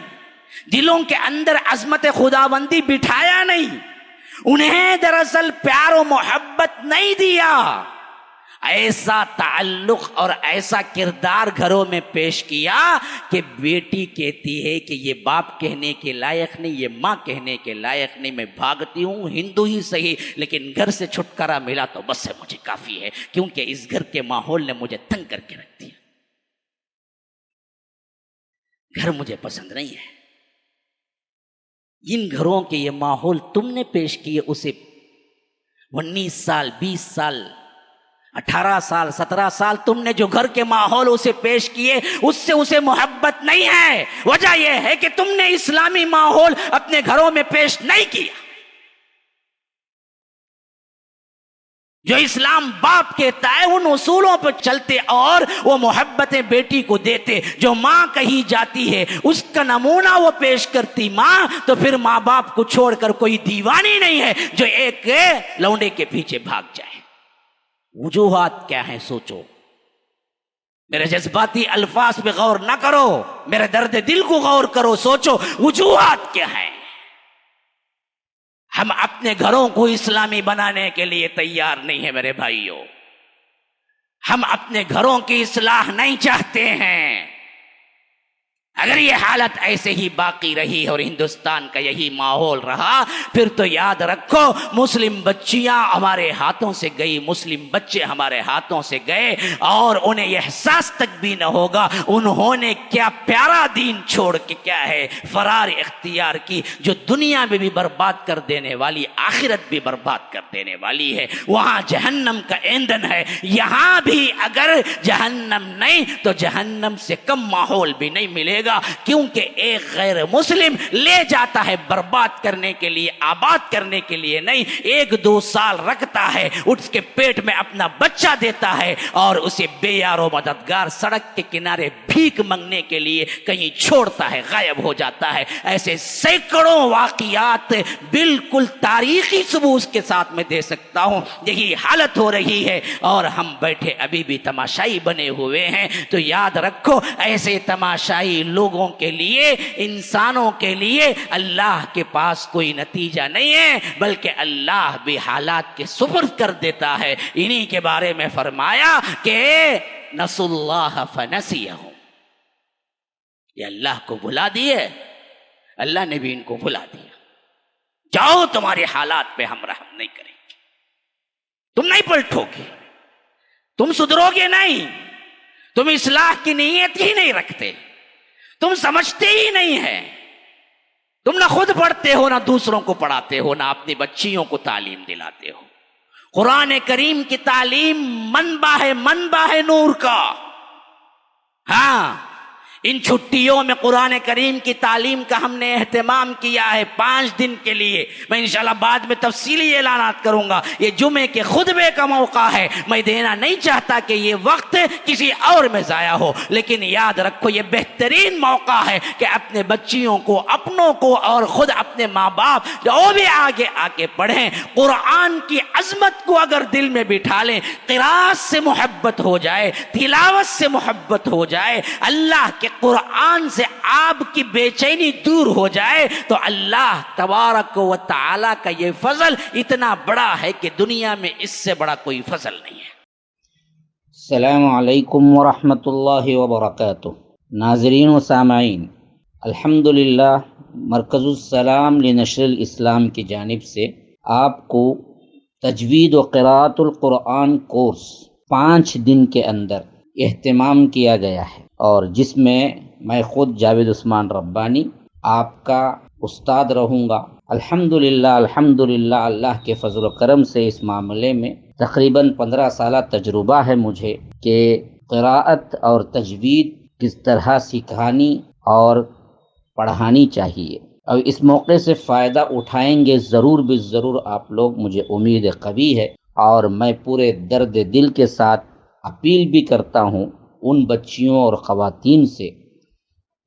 دلوں کے اندر عظمت خداوندی بٹھایا نہیں، انہیں دراصل پیار و محبت نہیں دیا۔ ایسا تعلق اور ایسا کردار گھروں میں پیش کیا کہ بیٹی کہتی ہے کہ یہ باپ کہنے کے لائق نہیں، یہ ماں کہنے کے لائق نہیں، میں بھاگتی ہوں، ہندو ہی صحیح لیکن گھر سے چھٹکارا ملا تو بس ہے، مجھے کافی ہے، کیونکہ اس گھر کے ماحول نے مجھے تنگ کر کے رکھ دیا، گھر مجھے پسند نہیں ہے۔ ان گھروں کے یہ ماحول تم نے پیش کیے، اسے 19 سال 20 سال 18 سال 17 سال تم نے جو گھر کے ماحول اسے پیش کیے، اس سے اسے محبت نہیں ہے۔ وجہ یہ ہے کہ تم نے اسلامی ماحول اپنے گھروں میں پیش نہیں کیا۔ جو اسلام باپ کہتا ہے ان اصولوں پر چلتے اور وہ محبتیں بیٹی کو دیتے، جو ماں کہی جاتی ہے اس کا نمونہ وہ پیش کرتی ماں، تو پھر ماں باپ کو چھوڑ کر کوئی دیوانی نہیں ہے جو ایک لونڈے کے پیچھے بھاگ جائے۔ وجوہات کیا ہیں سوچو، میرے جذباتی الفاظ پہ غور نہ کرو، میرے درد دل کو غور کرو، سوچو وجوہات کیا ہیں۔ ہم اپنے گھروں کو اسلامی بنانے کے لیے تیار نہیں ہیں میرے بھائیوں، ہم اپنے گھروں کی اصلاح نہیں چاہتے ہیں۔ اگر یہ حالت ایسے ہی باقی رہی اور ہندوستان کا یہی ماحول رہا، پھر تو یاد رکھو مسلم بچیاں ہمارے ہاتھوں سے گئی، مسلم بچے ہمارے ہاتھوں سے گئے اور انہیں یہ احساس تک بھی نہ ہوگا انہوں نے کیا پیارا دین چھوڑ کے کیا ہے فرار اختیار کی، جو دنیا میں بھی برباد کر دینے والی، آخرت بھی برباد کر دینے والی ہے۔ وہاں جہنم کا ایندھن ہے، یہاں بھی اگر جہنم نہیں تو جہنم سے کم ماحول بھی نہیں ملے گا، کیونکہ ایک غیر مسلم لے جاتا ہے برباد کرنے کے لیے، آباد کرنے کے لیے نہیں، 1-2 سال رکھتا ہے، اس کے پیٹ میں اپنا بچہ دیتا ہے اور اسے بے یار و مددگار سڑک کے کنارے بھیک منگنے کے لیے کہیں چھوڑتا ہے، غائب ہو جاتا ہے۔ ایسے سینکڑوں واقعات بالکل تاریخی ثبوت کے ساتھ میں دے سکتا ہوں۔ یہی حالت ہو رہی ہے اور ہم بیٹھے ابھی بھی تماشائی بنے ہوئے ہیں۔ تو یاد رکھو ایسے تماشائی لوگوں کے لیے، انسانوں کے لیے اللہ کے پاس کوئی نتیجہ نہیں ہے، بلکہ اللہ بھی حالات کے سپرد کر دیتا ہے۔ انہی کے بارے میں فرمایا کہ نسوا اللہ فنسیہم، یہ اللہ کو بھلا دیے، اللہ نے بھی ان کو بھلا دیا۔ جاؤ تمہارے حالات پہ ہم رحم نہیں کریں گے، تم نہیں پلٹو گے، تم سدھرو گے نہیں، تم اصلاح کی نیت ہی نہیں رکھتے، تم سمجھتے ہی نہیں ہے، تم نہ خود پڑھتے ہو، نہ دوسروں کو پڑھاتے ہو، نہ اپنی بچیوں کو تعلیم دلاتے ہو۔ قرآن کریم کی تعلیم منبع ہے نور کا۔ ہاں، ان چھٹیوں میں قرآن کریم کی تعلیم کا ہم نے اہتمام کیا ہے 5 دن کے لیے۔ میں انشاءاللہ بعد میں تفصیلی اعلانات کروں گا، یہ جمعے کے خطبے کا موقع ہے، میں دینا نہیں چاہتا کہ یہ وقت کسی اور میں ضائع ہو، لیکن یاد رکھو یہ بہترین موقع ہے کہ اپنے بچیوں کو، اپنوں کو اور خود اپنے ماں باپ جو بھی آگے آ کے پڑھیں، قرآن کی عظمت کو اگر دل میں بٹھا لیں، قراءت سے محبت ہو جائے، تلاوت سے محبت ہو جائے، اللہ کے قرآن سے آپ کی بے چینی دور ہو جائے، تو اللہ تبارک و تعالی کا یہ فضل اتنا بڑا ہے کہ دنیا میں اس سے بڑا کوئی فضل نہیں ہے۔ السلام علیکم ورحمۃ اللہ وبرکاتہ۔ ناظرین و سامعین، الحمدللہ مرکز السلام لنشر الاسلام کی جانب سے آپ کو تجوید و قراءت القرآن کورس 5 دن کے اندر اہتمام کیا گیا ہے، اور جس میں میں خود جاوید عثمان ربانی آپ کا استاد رہوں گا۔ الحمدللہ اللہ کے فضل و کرم سے اس معاملے میں تقریباً 15 سالہ تجربہ ہے مجھے کہ قراءت اور تجوید کس طرح سکھانی اور پڑھانی چاہیے، اور اس موقع سے فائدہ اٹھائیں گے ضرور بھی ضرور آپ لوگ، مجھے امید قوی ہے۔ اور میں پورے درد دل کے ساتھ اپیل بھی کرتا ہوں ان بچیوں اور خواتین سے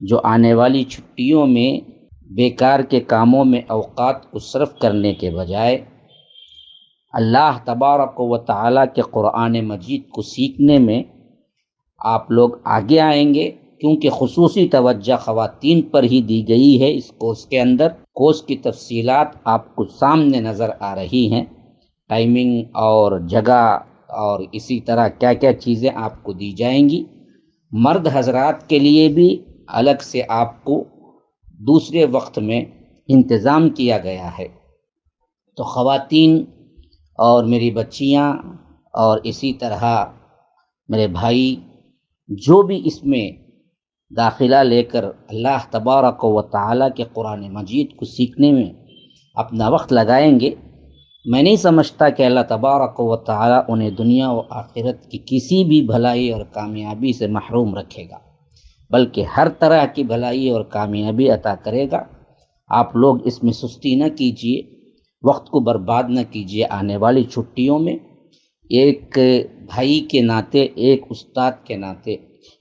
جو آنے والی چھٹیوں میں بیکار کے کاموں میں اوقات کو صرف کرنے کے بجائے اللہ تبارک و تعالیٰ کے قرآن مجید کو سیکھنے میں آپ لوگ آگے آئیں گے، کیونکہ خصوصی توجہ خواتین پر ہی دی گئی ہے اس کورس کے اندر۔ کورس کی تفصیلات آپ کو سامنے نظر آ رہی ہیں، ٹائمنگ اور جگہ اور اسی طرح کیا کیا چیزیں آپ کو دی جائیں گی۔ مرد حضرات کے لیے بھی الگ سے آپ کو دوسرے وقت میں انتظام کیا گیا ہے۔ تو خواتین اور میری بچیاں اور اسی طرح میرے بھائی جو بھی اس میں داخلہ لے کر اللہ تبارک و تعالیٰ کے قرآن مجید کو سیکھنے میں اپنا وقت لگائیں گے، میں نہیں سمجھتا کہ اللہ تبارک و تعالیٰ انہیں دنیا و آخرت کی کسی بھی بھلائی اور کامیابی سے محروم رکھے گا، بلکہ ہر طرح کی بھلائی اور کامیابی عطا کرے گا۔ آپ لوگ اس میں سستی نہ کیجیے، وقت کو برباد نہ کیجیے۔ آنے والی چھٹیوں میں ایک بھائی کے ناطے، ایک استاد کے ناطے،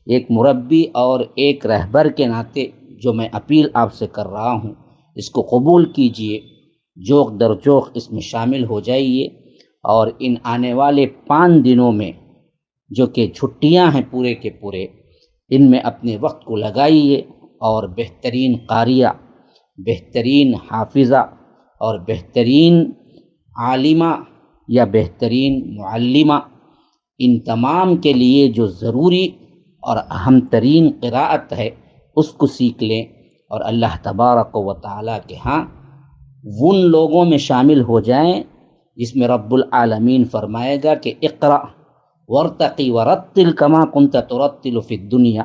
ایک مربی اور ایک رہبر کے ناطے جو میں اپیل آپ سے کر رہا ہوں، اس کو قبول کیجیے، جوق در جوق اس میں شامل ہو جائیے، اور ان آنے والے 5 دنوں میں جو کہ چھٹیاں ہیں پورے کے پورے، ان میں اپنے وقت کو لگائیے اور بہترین قاریہ، بہترین حافظہ اور بہترین عالمہ یا بہترین معلمہ، ان تمام کے لیے جو ضروری اور اہم ترین قراءت ہے اس کو سیکھ لیں، اور اللہ تبارک و تعالیٰ کے ہاں ان لوگوں میں شامل ہو جائیں جس میں رب العالمین فرمائے گا کہ اقرأ ورتقی ورتل کما کنت ترتل فی الدنیا،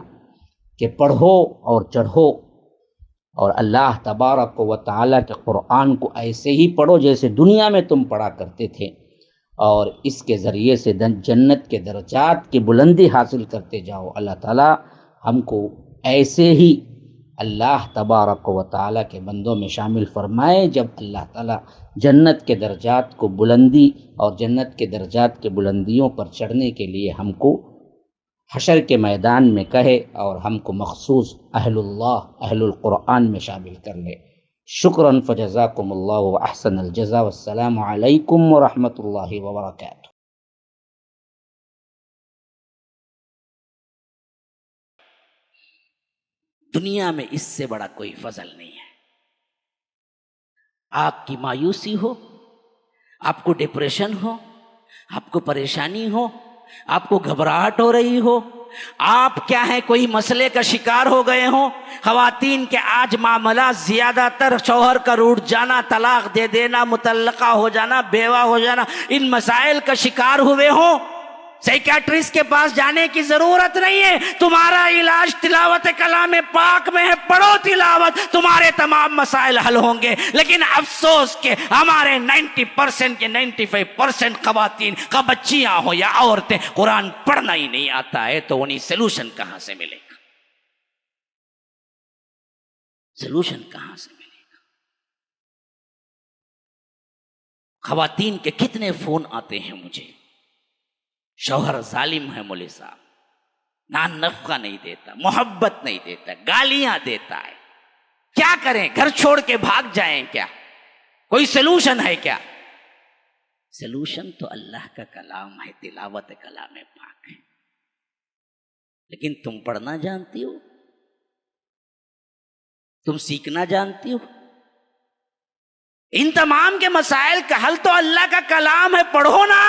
کہ پڑھو اور چڑھو، اور اللہ تبارک و تعالیٰ کے قرآن کو ایسے ہی پڑھو جیسے دنیا میں تم پڑھا کرتے تھے، اور اس کے ذریعے سے جنت کے درجات کی بلندی حاصل کرتے جاؤ۔ اللہ تعالیٰ ہم کو ایسے ہی اللہ تبارک و تعالیٰ کے بندوں میں شامل فرمائے جب اللہ تعالیٰ جنت کے درجات کو بلندی اور جنت کے درجات کے بلندیوں پر چڑھنے کے لیے ہم کو حشر کے میدان میں کہے، اور ہم کو مخصوص اہل اللہ، اہل القرآن میں شامل کر لے۔ شکراً فجزاکم اللہ واحسن الجزا، والسلام علیکم ورحمۃ اللہ وبرکاتہ۔ دنیا میں اس سے بڑا کوئی فضل نہیں ہے۔ آپ کی مایوسی ہو، آپ کو ڈپریشن ہو، آپ کو پریشانی ہو، آپ کو گھبراہٹ ہو رہی ہو، آپ کیا ہے کوئی مسئلے کا شکار ہو گئے ہوں، خواتین کے آج معاملات زیادہ تر شوہر کا روٹ جانا، طلاق دے دینا، مطلقہ ہو جانا، بیوہ ہو جانا، ان مسائل کا شکار ہوئے ہوں، سائیکیٹرسٹ کے پاس جانے کی ضرورت نہیں ہے۔ تمہارا علاج تلاوت کلام پاک میں ہے، پڑھو تلاوت، تمہارے تمام مسائل حل ہوں گے۔ لیکن افسوس کہ ہمارے 90% کے 95% خواتین کا بچیاں ہوں یا عورتیں قرآن پڑھنا ہی نہیں آتا ہے، تو انہیں سلوشن کہاں سے ملے گا؟ سلوشن کہاں سے ملے گا؟ خواتین کے کتنے فون آتے ہیں مجھے، شوہر ظالم ہے مولوی صاحب، نان نفقہ نہیں دیتا، محبت نہیں دیتا، گالیاں دیتا ہے، کیا کریں؟ گھر چھوڑ کے بھاگ جائیں کیا؟ کوئی سلوشن ہے کیا؟ سلوشن تو اللہ کا کلام ہے، تلاوت کلام پاک ہے۔ لیکن تم پڑھنا جانتی ہو؟ تم سیکھنا جانتی ہو؟ ان تمام کے مسائل کا حل تو اللہ کا کلام ہے، پڑھو نا۔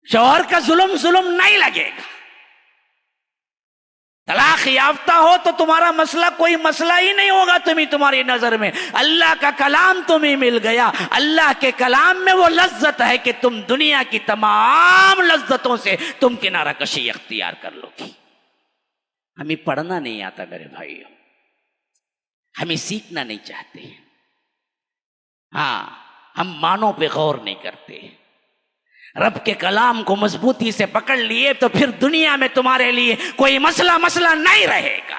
شوہر کا ظلم نہیں لگے گا۔ طلاق یافتہ ہو تو تمہارا مسئلہ کوئی مسئلہ ہی نہیں ہوگا تمہاری نظر میں۔ اللہ کا کلام تمہیں مل گیا، اللہ کے کلام میں وہ لذت ہے کہ تم دنیا کی تمام لذتوں سے تم کنارہ کشی اختیار کر لو گی۔ ہمیں پڑھنا نہیں آتا میرے بھائیوں، ہمیں سیکھنا نہیں چاہتے، ہاں ہم معنوں پہ غور نہیں کرتے۔ رب کے کلام کو مضبوطی سے پکڑ لیے تو پھر دنیا میں تمہارے لیے کوئی مسئلہ نہیں رہے گا۔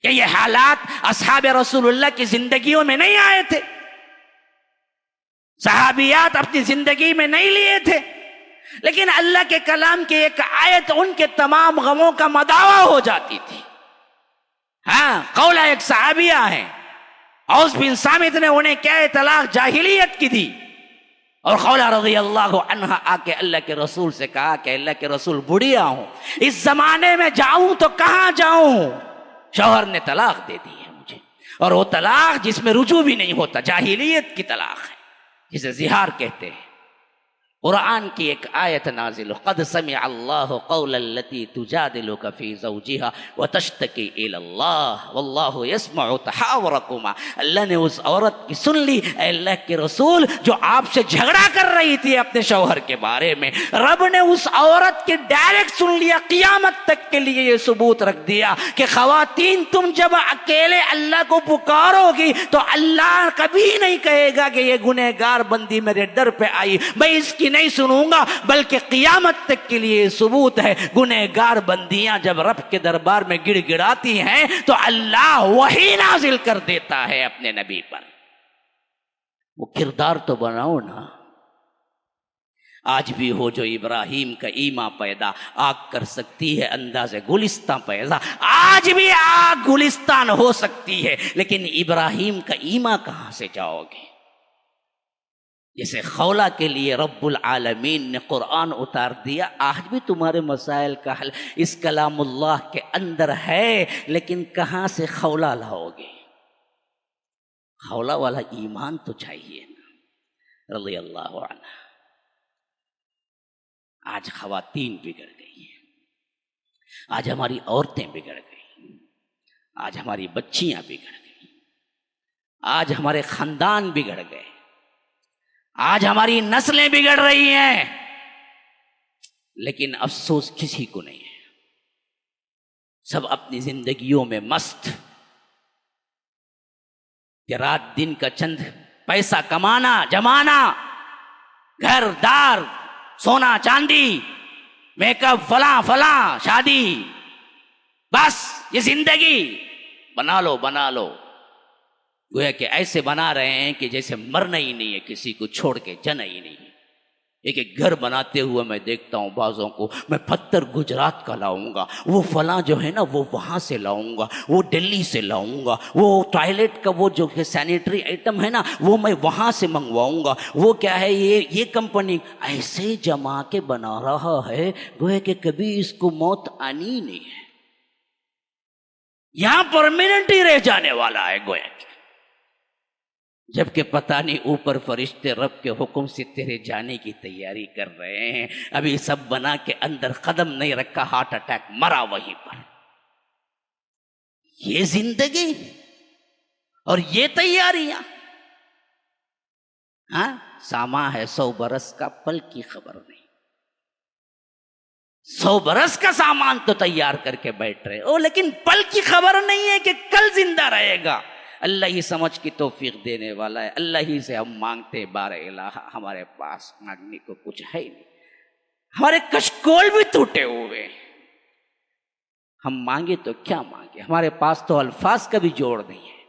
کہ یہ حالات اصحاب رسول اللہ کی زندگیوں میں نہیں آئے تھے، صحابیات اپنی زندگی میں نہیں لیے تھے، لیکن اللہ کے کلام کی ایک آیت ان کے تمام غموں کا مداوا ہو جاتی تھی۔ ہاں، قولہ ایک صحابیہ ہیں، اوس بن صامت نے انہیں کیا طلاق جاہلیت کی دی، اور خولہ رضی اللہ عنہ آ کے اللہ کے رسول سے کہا کہ اللہ کے رسول بڑھیا ہوں، اس زمانے میں جاؤں تو کہاں جاؤں؟ شوہر نے طلاق دے دی ہے مجھے، اور وہ طلاق جس میں رجوع بھی نہیں ہوتا، جاہلیت کی طلاق ہے جسے زہار کہتے ہیں۔ قرآن کی ایک آیت نازل ہو، قد سمع اللہ قول التی تجادلک فی زوجہا وتشتکی الی اللہ واللہ یسمع تحاورکما، اللہ نے اس عورت کی سن لی، اے اللہ کے رسول، جو آپ سے جھگڑا کر رہی تھی اپنے شوہر کے بارے میں، رب نے اس عورت کی ڈائریکٹ سن لیا۔ قیامت تک کے لیے یہ ثبوت رکھ دیا کہ خواتین تم جب اکیلے اللہ کو پکارو گی تو اللہ کبھی نہیں کہے گا کہ یہ گنہگار بندی میرے در پہ آئی، میں اس کی نہیں سنوں گا، بلکہ قیامت تک کے لیے ثبوت ہے گنہگار بندیاں جب رب کے دربار میں گڑ گڑاتی ہیں تو اللہ وحی نازل کر دیتا ہے اپنے نبی پر۔ وہ کردار تو بناؤ نا۔ آج بھی ہو جو ابراہیم کا ایما پیدا، آگ کر سکتی ہے انداز گلستان پیدا، آج بھی آگ گلستان ہو سکتی ہے، لیکن ابراہیم کا ایما کہاں سے جاؤ گے؟ جیسے خولہ کے لیے رب العالمین نے قرآن اتار دیا، آج بھی تمہارے مسائل کا حل اس کلام اللہ کے اندر ہے، لیکن کہاں سے خولہ لاؤ گے؟ خولہ والا ایمان تو چاہیے نا۔ رضی اللہ عنہ۔ آج خواتین بگڑ گئی ہیں، آج ہماری عورتیں بگڑ گئی، آج ہماری بچیاں بگڑ گئی، آج ہمارے خاندان بگڑ گئے، آج ہماری نسلیں بگڑ رہی ہیں، لیکن افسوس کسی کو نہیں ہے۔ سب اپنی زندگیوں میں مست کہ رات دن کا چند پیسہ کمانا، جمانا، گھر دار، سونا چاندی، میک اپ، فلاں فلاں، شادی، بس یہ زندگی بنا لو بنا لو۔ گویا کہ ایسے بنا رہے ہیں کہ جیسے مرنا ہی نہیں ہے، کسی کو چھوڑ کے جنا ہی نہیں ہے۔ ایک ایک گھر بناتے ہوئے میں دیکھتا ہوں بعضوں کو، میں پتھر گجرات کا لاؤں گا، وہ فلاں جو ہے نا وہ وہاں سے لاؤں گا، وہ دلی سے لاؤں گا، وہ ٹوائلٹ کا وہ جو سینیٹری آئٹم ہے نا وہ میں وہاں سے منگواؤں گا، وہ کیا ہے یہ کمپنی ایسے جما کے بنا رہا ہے گویا کہ کبھی اس کو موت آنی نہیں ہے، یہاں پرماننٹ ہی رہ جانے والا ہے گویا کہ، جبکہ پتہ نہیں اوپر فرشتے رب کے حکم سے تیرے جانے کی تیاری کر رہے ہیں، ابھی سب بنا کے اندر قدم نہیں رکھا، ہارٹ اٹیک مرا وہیں پر۔ یہ زندگی اور یہ تیاریاں، ہاں ساما ہے 100 برس کا، پل کی خبر نہیں۔ 100 برس کا سامان تو تیار کر کے بیٹھ رہے او، لیکن پل کی خبر نہیں ہے کہ کل زندہ رہے گا۔ اللہ ہی سمجھ کی توفیق دینے والا ہے، اللہ ہی سے ہم مانگتے بار الہ، ہمارے پاس مانگنے کو کچھ ہے ہی نہیں، ہمارے کشکول بھی ٹوٹے ہوئے، ہم مانگے تو کیا مانگے، ہمارے پاس تو الفاظ کا بھی جوڑ نہیں ہے،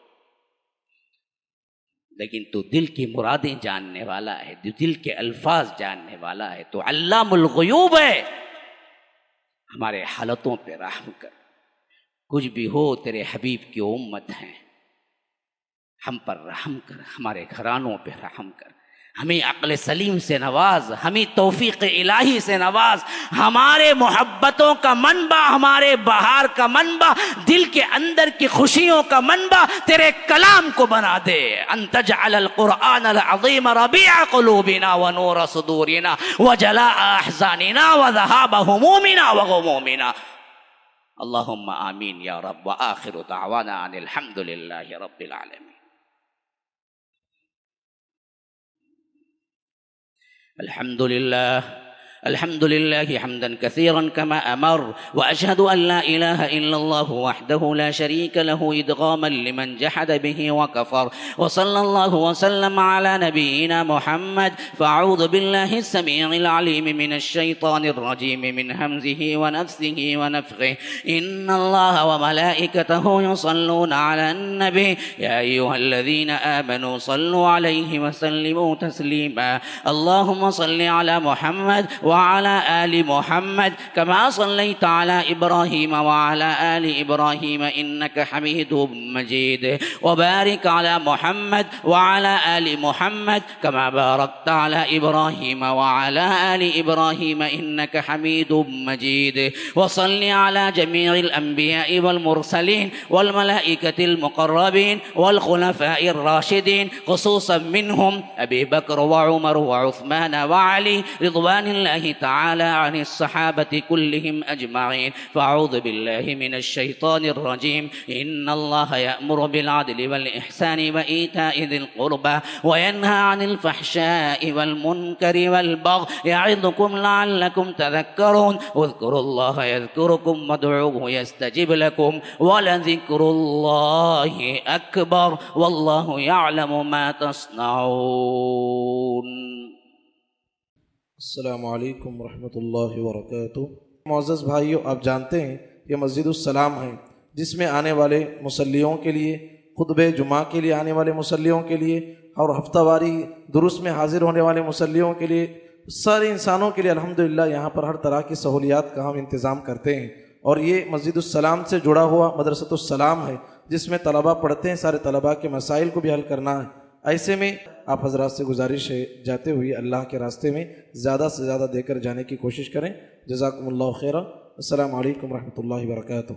لیکن تو دل کی مرادیں جاننے والا ہے، تو دل کے الفاظ جاننے والا ہے، تو علام الغیوب ہے۔ ہمارے حالتوں پہ رحم کر، کچھ بھی ہو تیرے حبیب کی امت ہیں، ہم پر رحم کر، ہمارے گھرانوں پہ رحم کر، ہمیں عقل سلیم سے نواز، ہمیں توفیق الہی سے نواز، ہمارے محبتوں کا منبع، ہمارے بہار کا منبع، دل کے اندر کی خوشیوں کا منبع تیرے کلام کو بنا دے۔ ان تجعل القرآن العظیم ربیع قلوبنا ونور صدورنا وجلاء احزاننا وذهاب همومنا وغمومنا، اللہم آمین یا رب، وآخر دعوانا ان الحمد للہ رب العالمین۔ الحمد لله حمدا كثيرا كما أمر، وأشهد أن لا إله إلا الله وحده لا شريك له إدغاما لمن جحد به وكفر، وصلى الله وسلم على نبينا محمد، فأعوذ بالله السميع العليم من الشيطان الرجيم من همزه ونفثه ونفخه، إن الله وملائكته يصلون على النبي يا أيها الذين آمنوا صلوا عليه وسلموا تسليما، اللهم صل على محمد وعلى آل محمد كما صليت على إبراهيم وعلى آل إبراهيم إنك حميد مجيد وبارك على محمد وعلى آل محمد كما باركت على إبراهيم وعلى آل إبراهيم إنك حميد مجيد وصل على جميع الأنبياء والمرسلين والملائكة المقربين والخلفاء الراشدين خصوصا منهم أبي بكر وعمر وعثمان وعلي رضوان الله تعالى عن الصحابة كلهم أجمعين. فأعوذ بالله من الشيطان الرجيم. إن الله يأمر بالعدل والإحسان وإيتاء ذي القربى وينهى عن الفحشاء والمنكر والبغي يعظكم لعلكم تذكرون. اذكروا الله يذكركم وادعوه يستجب لكم ولذكر الله أكبر والله يعلم ما تصنعون. السلام علیکم ورحمۃ اللہ وبرکاتہ۔ معزز بھائیو، آپ جانتے ہیں یہ مسجد السلام ہے جس میں آنے والے مصلیوں کے لیے، خطبہ جمعہ کے لیے آنے والے مصلیوں کے لیے اور ہفتہ واری دروس میں حاضر ہونے والے مصلیوں کے لیے، سارے انسانوں کے لیے الحمدللہ یہاں پر ہر طرح کی سہولیات کا ہم انتظام کرتے ہیں۔ اور یہ مسجد السلام سے جڑا ہوا مدرسۃ السلام ہے جس میں طلباء پڑھتے ہیں، سارے طلباء کے مسائل کو بھی حل کرنا ہے۔ ایسے میں آپ حضرات سے گزارش ہے جاتے ہوئے اللہ کے راستے میں زیادہ سے زیادہ دے کر جانے کی کوشش کریں۔ جزاکم اللہ خیرہ۔ السلام علیکم ورحمۃ اللہ وبرکاتہ۔